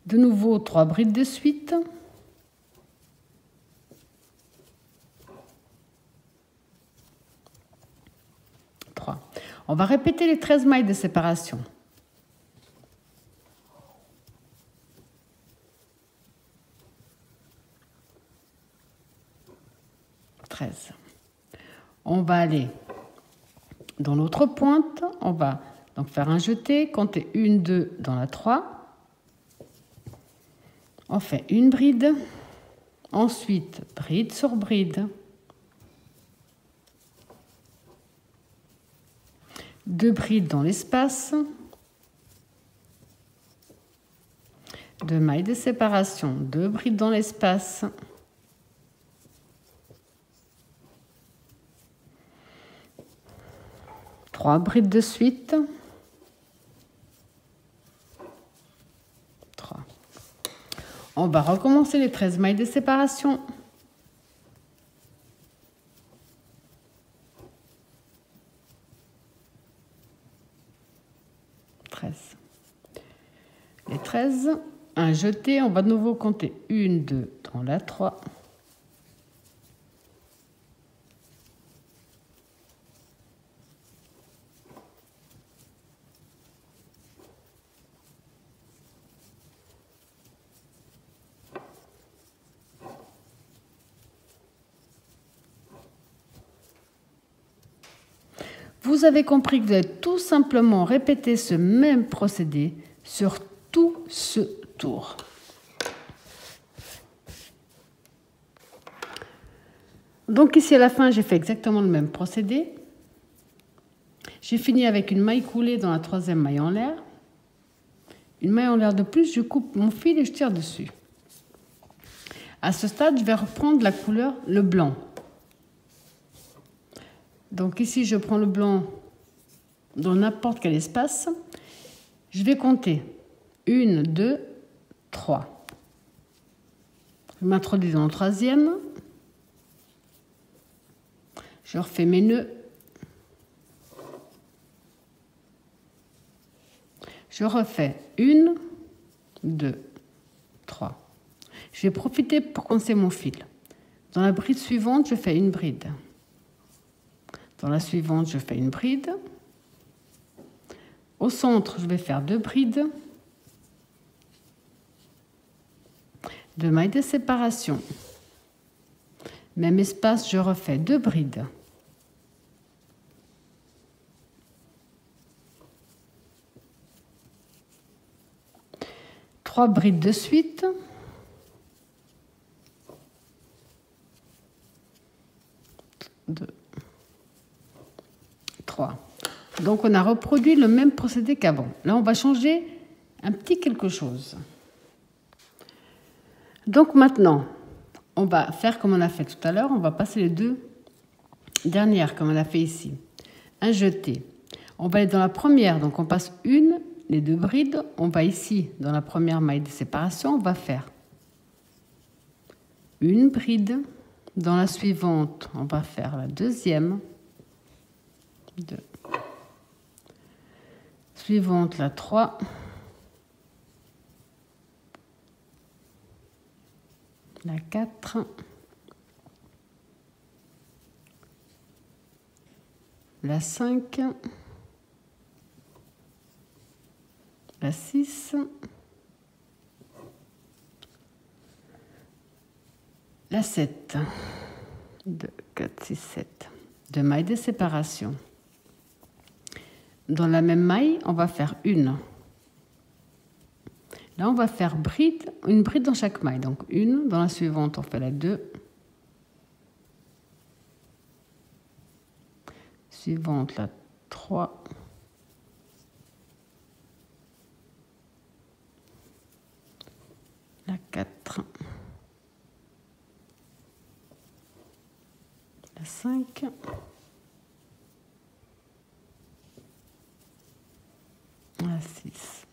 De nouveau, 3 brides de suite. On va répéter les 13 mailles de séparation. On va aller dans l'autre pointe, on va donc faire un jeté, compter 1, 2 dans la 3. On fait une bride, ensuite bride sur bride. 2 brides dans l'espace. 2 mailles de séparation, 2 brides dans l'espace. Trois brides de suite. 3. On va recommencer les 13 mailles de séparation. Les 13, un jeté, on va de nouveau compter 1, 2 dans la 3. Vous avez compris que vous allez tout simplement répéter ce même procédé sur tout ce tour. Donc ici à la fin, j'ai fait exactement le même procédé. J'ai fini avec une maille coulée dans la troisième maille en l'air. Une maille en l'air de plus, je coupe mon fil et je tire dessus. À ce stade, je vais reprendre la couleur, le blanc. Donc ici, je prends le blanc dans n'importe quel espace. Je vais compter 1, 2, 3. Je m'introduis dans le troisième. Je refais mes nœuds. Je refais 1, 2, 3. Je vais profiter pour commencer mon fil. Dans la bride suivante, je fais une bride. Dans la suivante, je fais une bride. Au centre, je vais faire 2 brides. 2 mailles de séparation. Même espace, je refais 2 brides. Trois brides de suite. 2, 3. Donc on a reproduit le même procédé qu'avant. Là, on va changer un petit quelque chose. Donc maintenant, on va faire comme on a fait tout à l'heure. On va passer les 2 dernières comme on a fait ici. Un jeté. On va aller dans la première, donc on passe les 2 brides. On va ici, dans la première maille de séparation, on va faire une bride. Dans la suivante, on va faire la deuxième. 2. Suivante, la 3. La 4. La 5. La 6. La 7. 2, 4, 6, 7. 2 mailles de séparation. Dans la même maille, on va faire une. Là, on va faire bride, une bride dans chaque maille. Donc une, dans la suivante, on fait la 2. Suivante, la 3. La 4. La 5. La 6.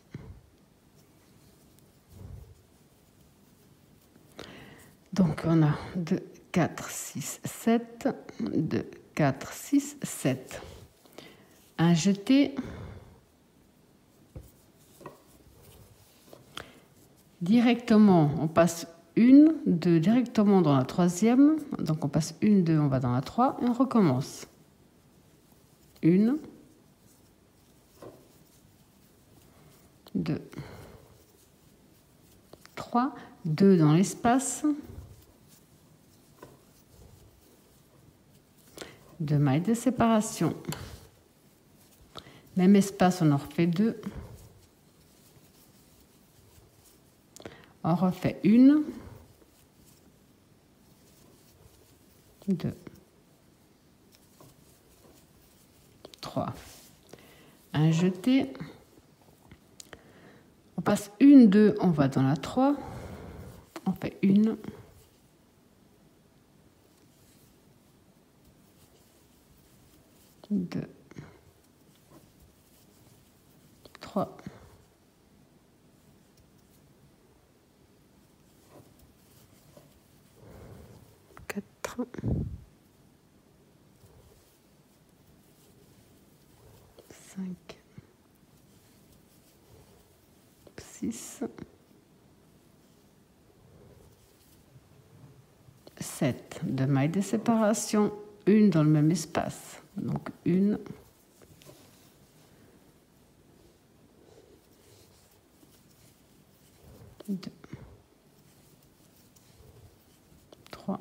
Donc on a 2, 4, 6, 7. 2, 4, 6, 7. Un jeté. Directement, on passe 1, 2 directement dans la troisième. Donc on passe 1, 2, on va dans la 3 et on recommence. 1, 2, 3, 2 dans l'espace. 2 mailles de séparation. Même espace, on en refait 2. On refait 1, 2, 3. Un jeté. On passe 1, 2, on va dans la 3. On fait 1. 2, 3. 4. 5. 6. 7. 2 mailles de séparation, une dans le même espace. Donc 1. 2. 3.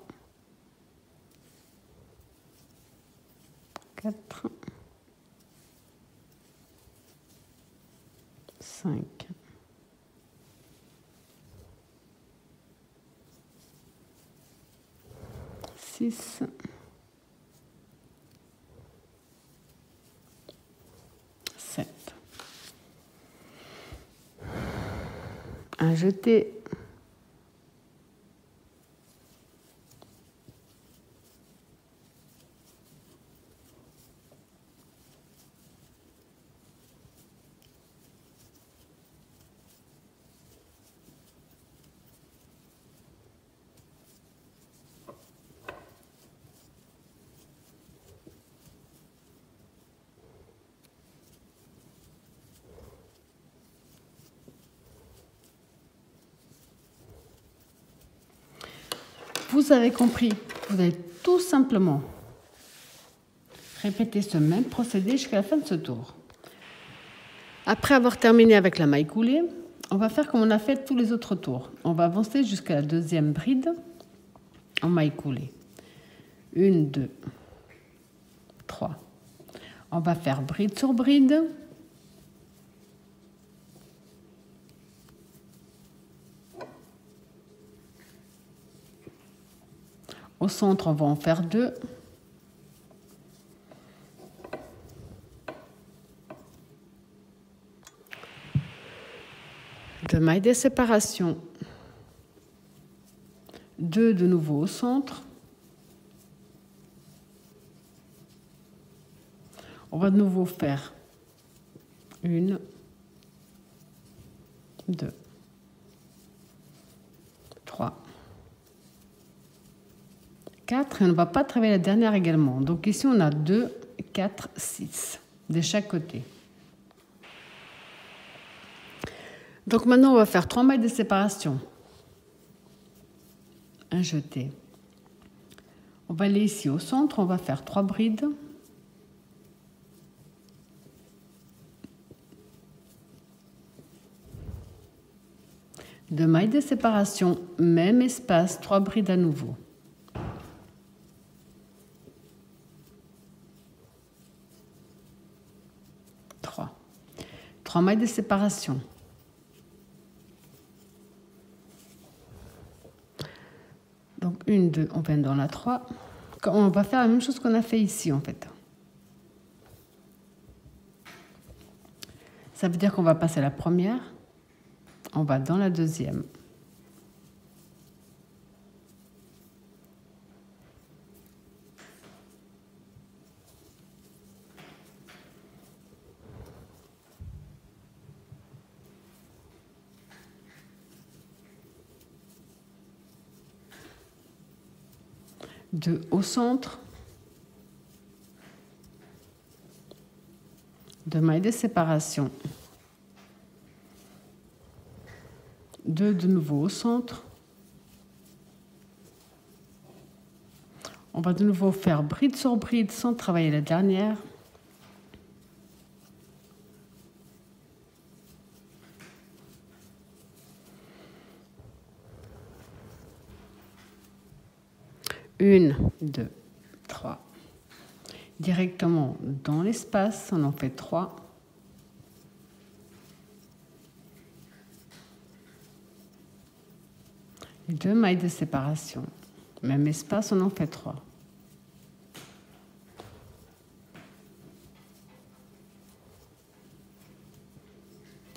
4. 5, 6, 7. Un jeté. Vous avez compris, vous allez tout simplement répéter ce même procédé jusqu'à la fin de ce tour. Après avoir terminé avec la maille coulée, on va faire comme on a fait tous les autres tours. On va avancer jusqu'à la deuxième bride en maille coulée. 1, 2, 3. On va faire bride sur bride. Au centre, on va en faire 2. Deux mailles de séparation. 2 de nouveau au centre. On va de nouveau faire 1, 2, 3, 4 et on ne va pas travailler la dernière également. Donc ici on a 2, 4, 6 de chaque côté. Donc maintenant on va faire 3 mailles de séparation. Un jeté. On va aller ici au centre, on va faire 3 brides. Deux mailles de séparation, même espace, 3 brides à nouveau. Trois mailles de séparation. Donc 1, 2, on vient dans la 3. On va faire la même chose qu'on a fait ici en fait. Ça veut dire qu'on va passer la première, on va dans la deuxième. Deux au centre. 2 mailles de séparation. 2 de nouveau au centre. On va de nouveau faire bride sur bride sans travailler la dernière. Une, 2, 3. Directement dans l'espace, on en fait 3. Deux mailles de séparation. Même espace, on en fait 3.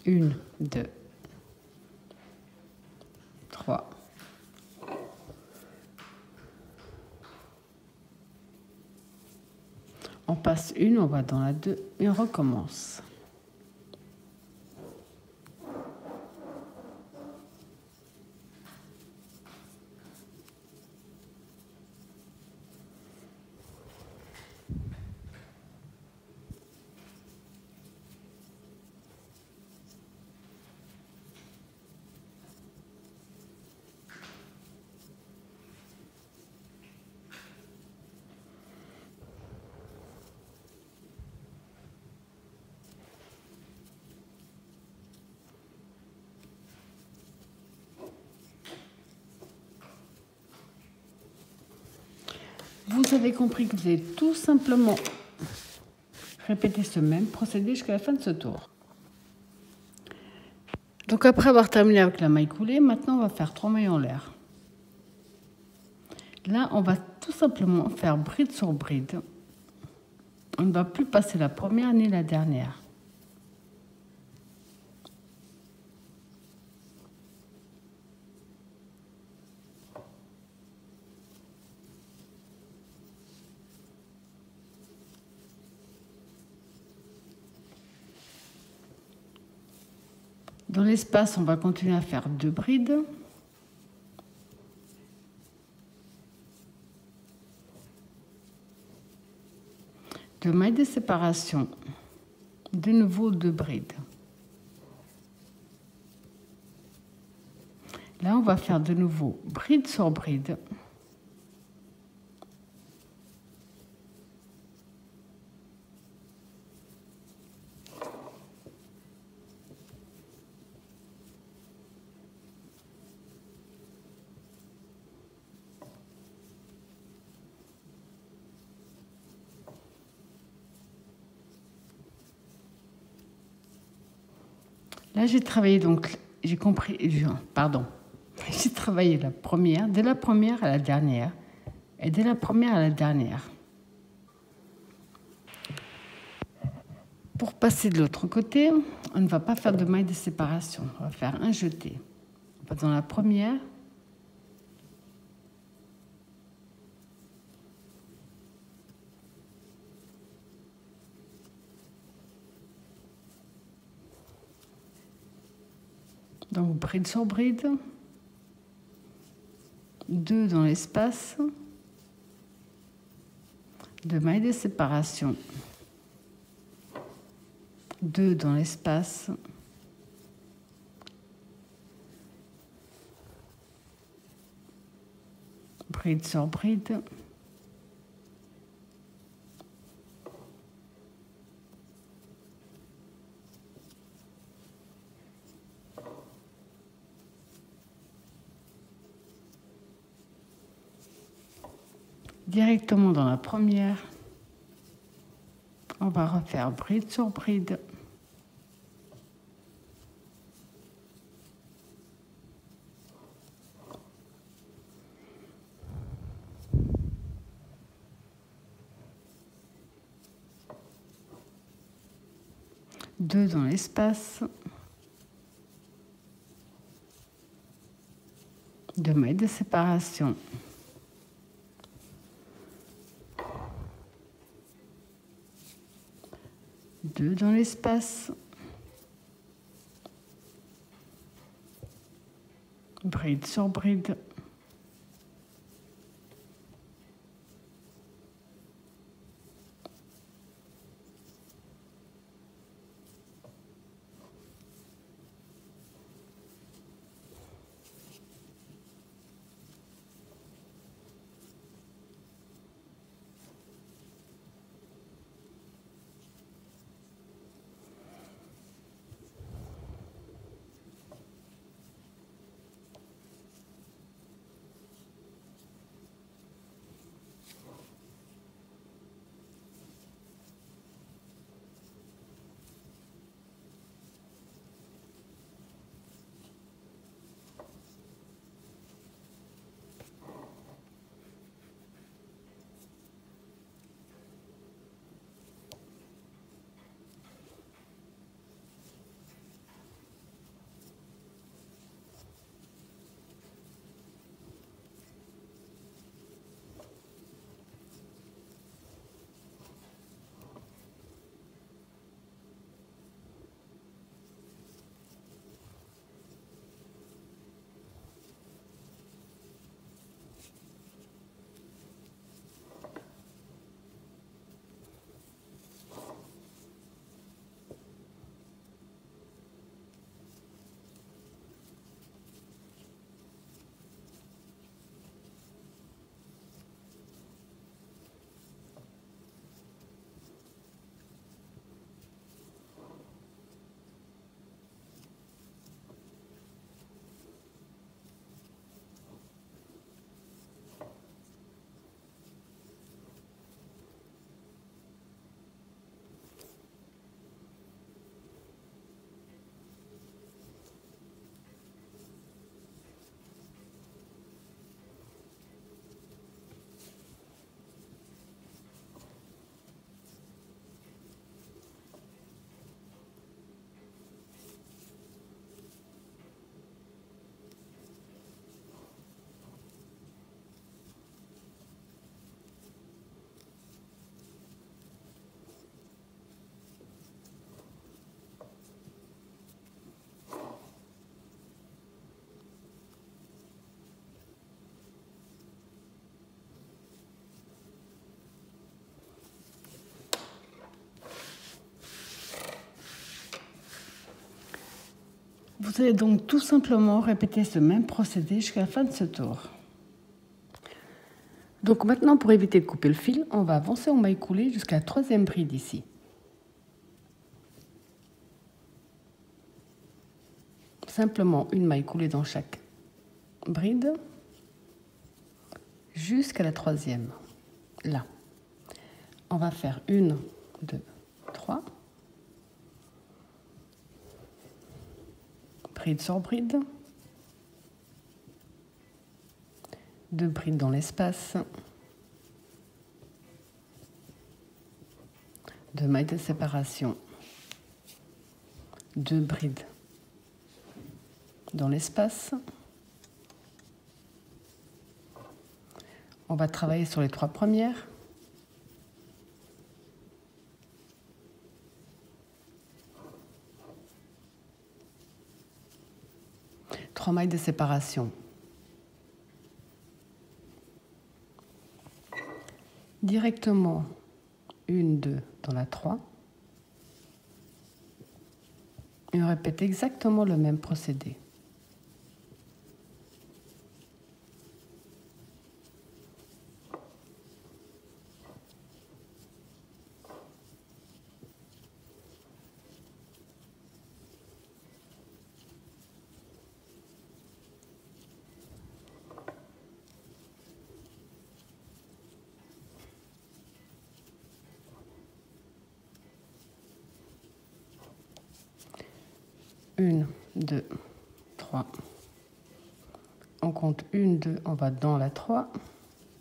Une, 2, 3. On passe une, on va dans la 2 et on recommence. Vous avez compris que vous allez tout simplement répéter ce même procédé jusqu'à la fin de ce tour. Donc après avoir terminé avec la maille coulée, maintenant on va faire 3 mailles en l'air. Là, on va tout simplement faire bride sur bride. On ne va plus passer la première ni la dernière. Dans l'espace, on va continuer à faire 2 brides. De mailles de séparation, de nouveau 2 brides. Là, on va faire de nouveau bride sur bride. Là, j'ai travaillé donc, j'ai compris, pardon, j'ai travaillé la première, de la première à la dernière, et de la première à la dernière. Pour passer de l'autre côté, on ne va pas faire de maille de séparation, on va faire un jeté. On va dans la première, donc bride sur bride, 2 dans l'espace, 2 mailles de séparation, 2 dans l'espace, bride sur bride, directement dans la première, on va refaire bride sur bride, deux dans l'espace, 2 mailles de séparation, deux dans l'espace, bride sur bride, Vous allez donc tout simplement répéter ce même procédé jusqu'à la fin de ce tour. Donc maintenant, pour éviter de couper le fil, on va avancer en maille coulée jusqu'à la troisième bride ici. Simplement une maille coulée dans chaque bride jusqu'à la troisième. Là, on va faire 1, 2, 3. Bride sur bride. 2 brides dans l'espace. 2 mailles de séparation. 2 brides dans l'espace. On va travailler sur les 3 premières. Trois mailles de séparation. Directement 1, 2 dans la 3. Et on répète exactement le même procédé. Une, 2, 3. On compte 1, 2, on va dans la 3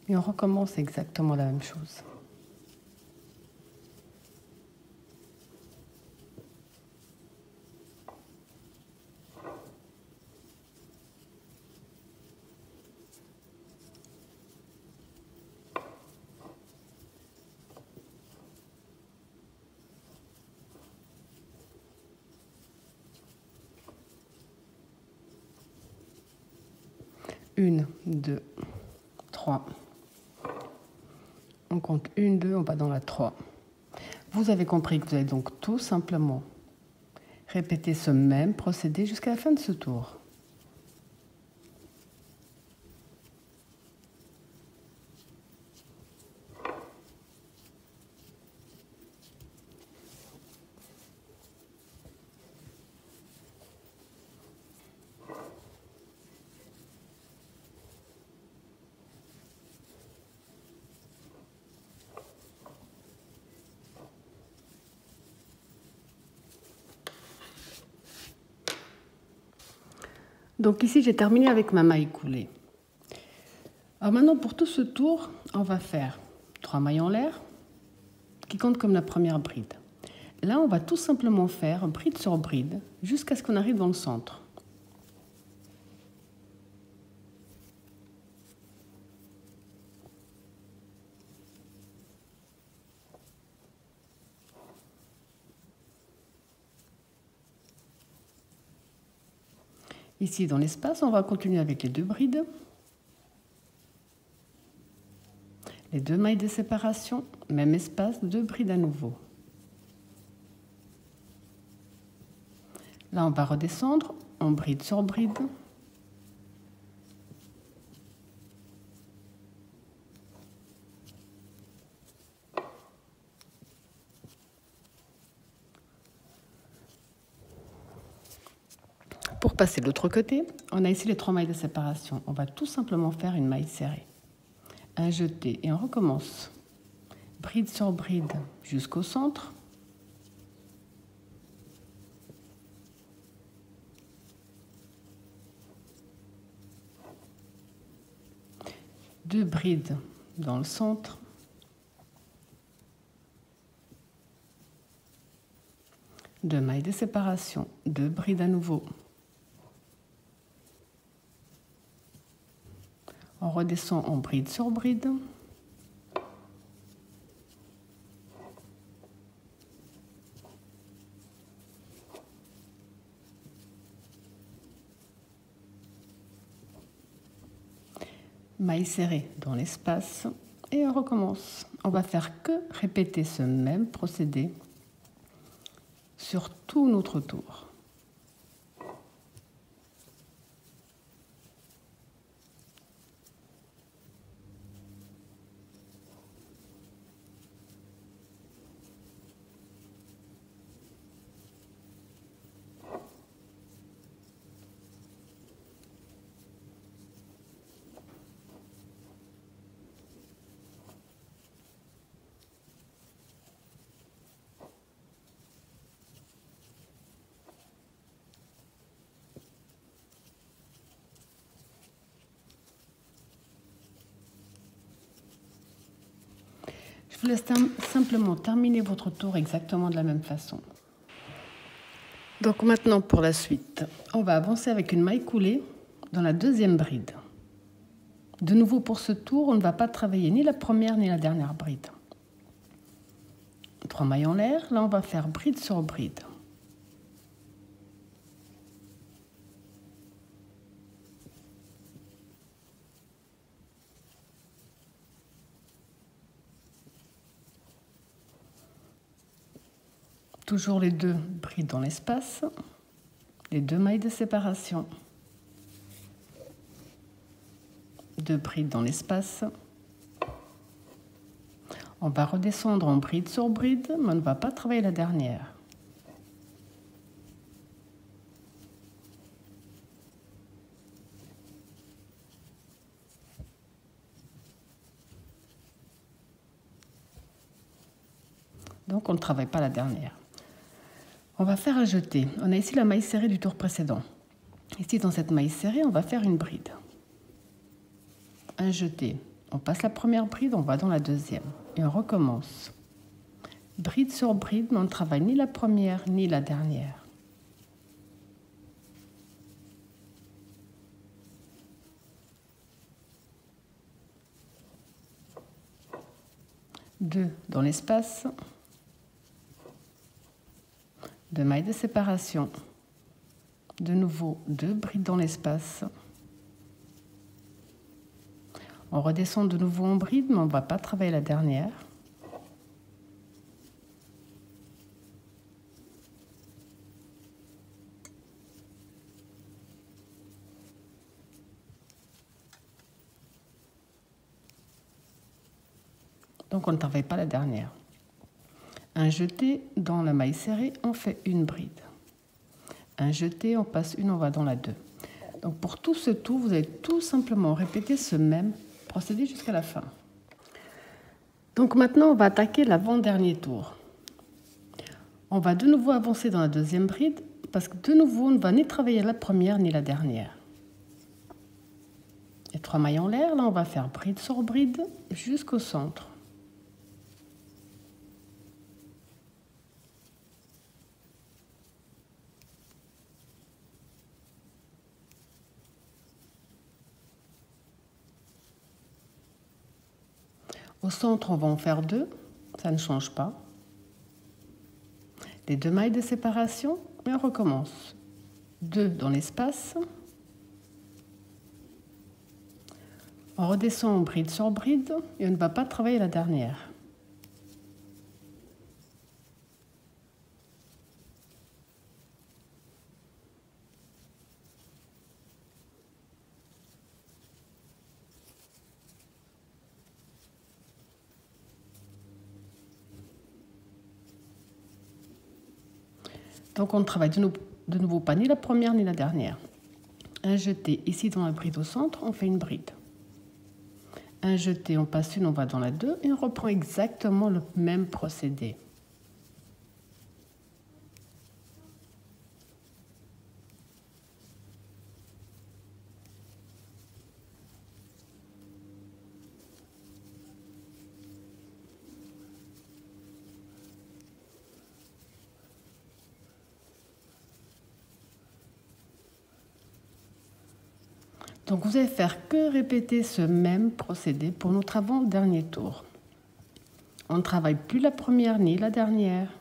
et on recommence exactement la même chose. Une, 2, 3. On compte 1, 2, on va dans la 3. Vous avez compris que vous allez donc tout simplement répéter ce même procédé jusqu'à la fin de ce tour. Donc ici, j'ai terminé avec ma maille coulée. Alors maintenant, pour tout ce tour, on va faire 3 mailles en l'air qui comptent comme la première bride. Là, on va tout simplement faire bride sur bride jusqu'à ce qu'on arrive dans le centre. Ici, dans l'espace, on va continuer avec les 2 brides. Les 2 mailles de séparation, même espace, 2 brides à nouveau. Là, on va redescendre en bride sur bride. Pour passer de l'autre côté, on a ici les 3 mailles de séparation. On va tout simplement faire une maille serrée. Un jeté et on recommence. Bride sur bride jusqu'au centre. Deux brides dans le centre. Deux mailles de séparation, 2 brides à nouveau. On redescend en bride sur bride. Maille serrée dans l'espace et on recommence. On va faire que répéter ce même procédé sur tout notre tour. Je vous laisse simplement terminer votre tour exactement de la même façon. Donc maintenant pour la suite, on va avancer avec une maille coulée dans la deuxième bride. De nouveau pour ce tour, on ne va pas travailler ni la première ni la dernière bride. 3 mailles en l'air, là on va faire bride sur bride. Toujours les 2 brides dans l'espace, les 2 mailles de séparation, 2 brides dans l'espace. On va redescendre en bride sur bride, mais on ne va pas travailler la dernière. Donc on ne travaille pas la dernière. On va faire un jeté. On a ici la maille serrée du tour précédent. Ici, dans cette maille serrée, on va faire une bride. Un jeté. On passe la première bride, on va dans la deuxième. Et on recommence. Bride sur bride, mais on ne travaille ni la première ni la dernière. Deux dans l'espace. 2 mailles de séparation, de nouveau 2 brides dans l'espace. On redescend de nouveau en bride, mais on ne va pas travailler la dernière. Donc on ne travaille pas la dernière. Un jeté dans la maille serrée, on fait une bride. Un jeté, on passe une, on va dans la 2. Donc pour tout ce tour, vous allez tout simplement répéter ce même procédé jusqu'à la fin. Donc maintenant, on va attaquer l'avant-dernier tour. On va de nouveau avancer dans la deuxième bride, parce que de nouveau, on ne va ni travailler la première ni la dernière. Les 3 mailles en l'air, là on va faire bride sur bride jusqu'au centre. Au centre, on va en faire 2, ça ne change pas. Les 2 mailles de séparation, et on recommence. 2 dans l'espace. On redescend en bride sur bride et on ne va pas travailler la dernière. Donc on ne travaille de nouveau pas ni la première ni la dernière. Un jeté ici dans la bride au centre, on fait une bride. Un jeté, on passe une, on va dans la 2 et on reprend exactement le même procédé. Donc vous allez faire que répéter ce même procédé pour notre avant-dernier tour. On ne travaille plus la première ni la dernière.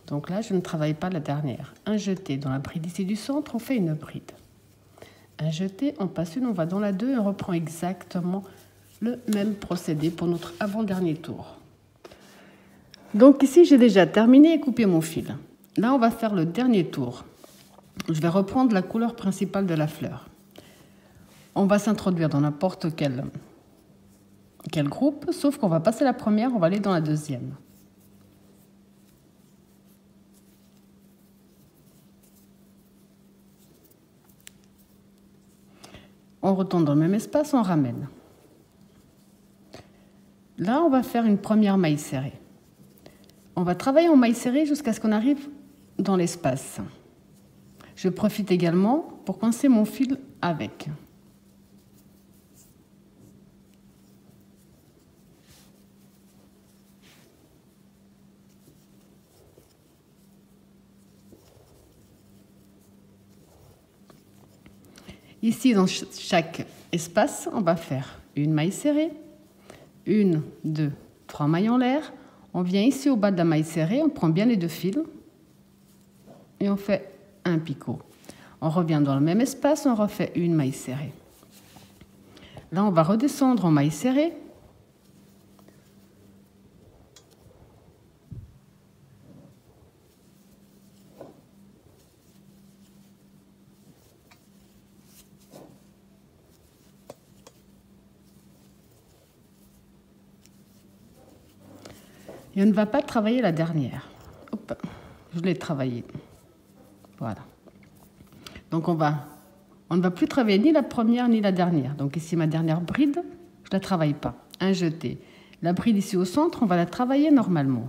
Donc là, je ne travaille pas la dernière. Un jeté dans la bride ici du centre, on fait une bride. Un jeté, on passe une, on va dans la 2 et on reprend exactement le même procédé pour notre avant-dernier tour. Donc ici, j'ai déjà terminé et coupé mon fil. Là, on va faire le dernier tour. Je vais reprendre la couleur principale de la fleur. On va s'introduire dans n'importe quel groupe, sauf qu'on va passer la première, on va aller dans la deuxième. On retourne dans le même espace, on ramène. Là, on va faire une première maille serrée. On va travailler en maille serrée jusqu'à ce qu'on arrive dans l'espace. Je profite également pour coincer mon fil avec. Ici, dans chaque espace, on va faire une maille serrée, 1, 2, 3 mailles en l'air. On vient ici au bas de la maille serrée, on prend bien les deux fils et on fait un picot. On revient dans le même espace, on refait une maille serrée. Là, on va redescendre en maille serrée. Et on ne va pas travailler la dernière. Hop, je l'ai travaillée. Voilà. Donc on ne va plus travailler ni la première ni la dernière. Donc ici ma dernière bride, je ne la travaille pas. Un jeté. La bride ici au centre, on va la travailler normalement.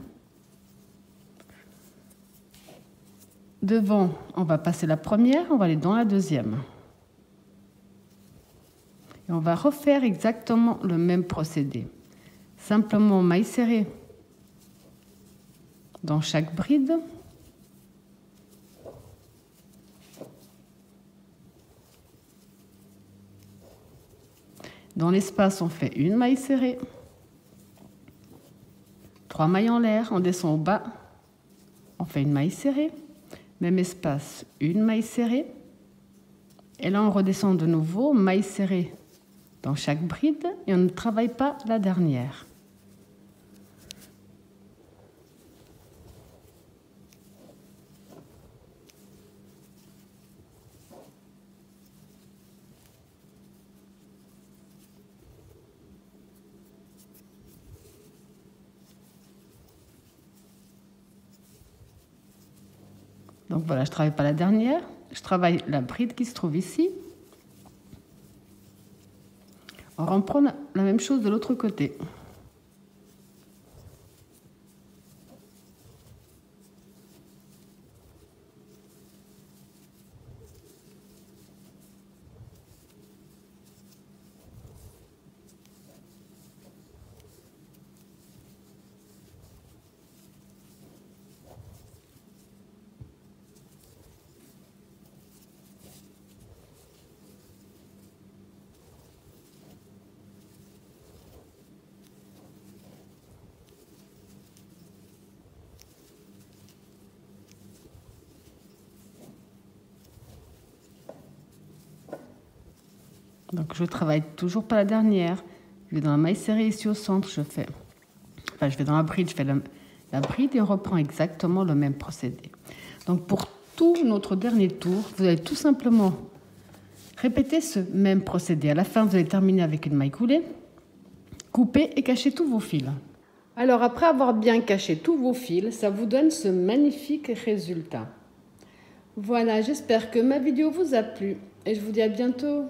Devant, on va passer la première, on va aller dans la deuxième. Et on va refaire exactement le même procédé. Simplement maille serrée dans chaque bride. Dans l'espace, on fait une maille serrée, 3 mailles en l'air, on descend au bas, on fait une maille serrée, même espace, une maille serrée, et là on redescend de nouveau, maille serrée dans chaque bride, et on ne travaille pas la dernière. Donc voilà, je ne travaille pas la dernière, je travaille la bride qui se trouve ici. On reprend la même chose de l'autre côté. Donc je travaille toujours pas la dernière. Je vais dans la maille serrée ici au centre, je vais dans la bride, je fais la bride et on reprend exactement le même procédé. Donc pour tout notre dernier tour, vous allez tout simplement répéter ce même procédé. À la fin, vous allez terminer avec une maille coulée, couper et cacher tous vos fils. Alors après avoir bien caché tous vos fils, ça vous donne ce magnifique résultat. Voilà, j'espère que ma vidéo vous a plu et je vous dis à bientôt.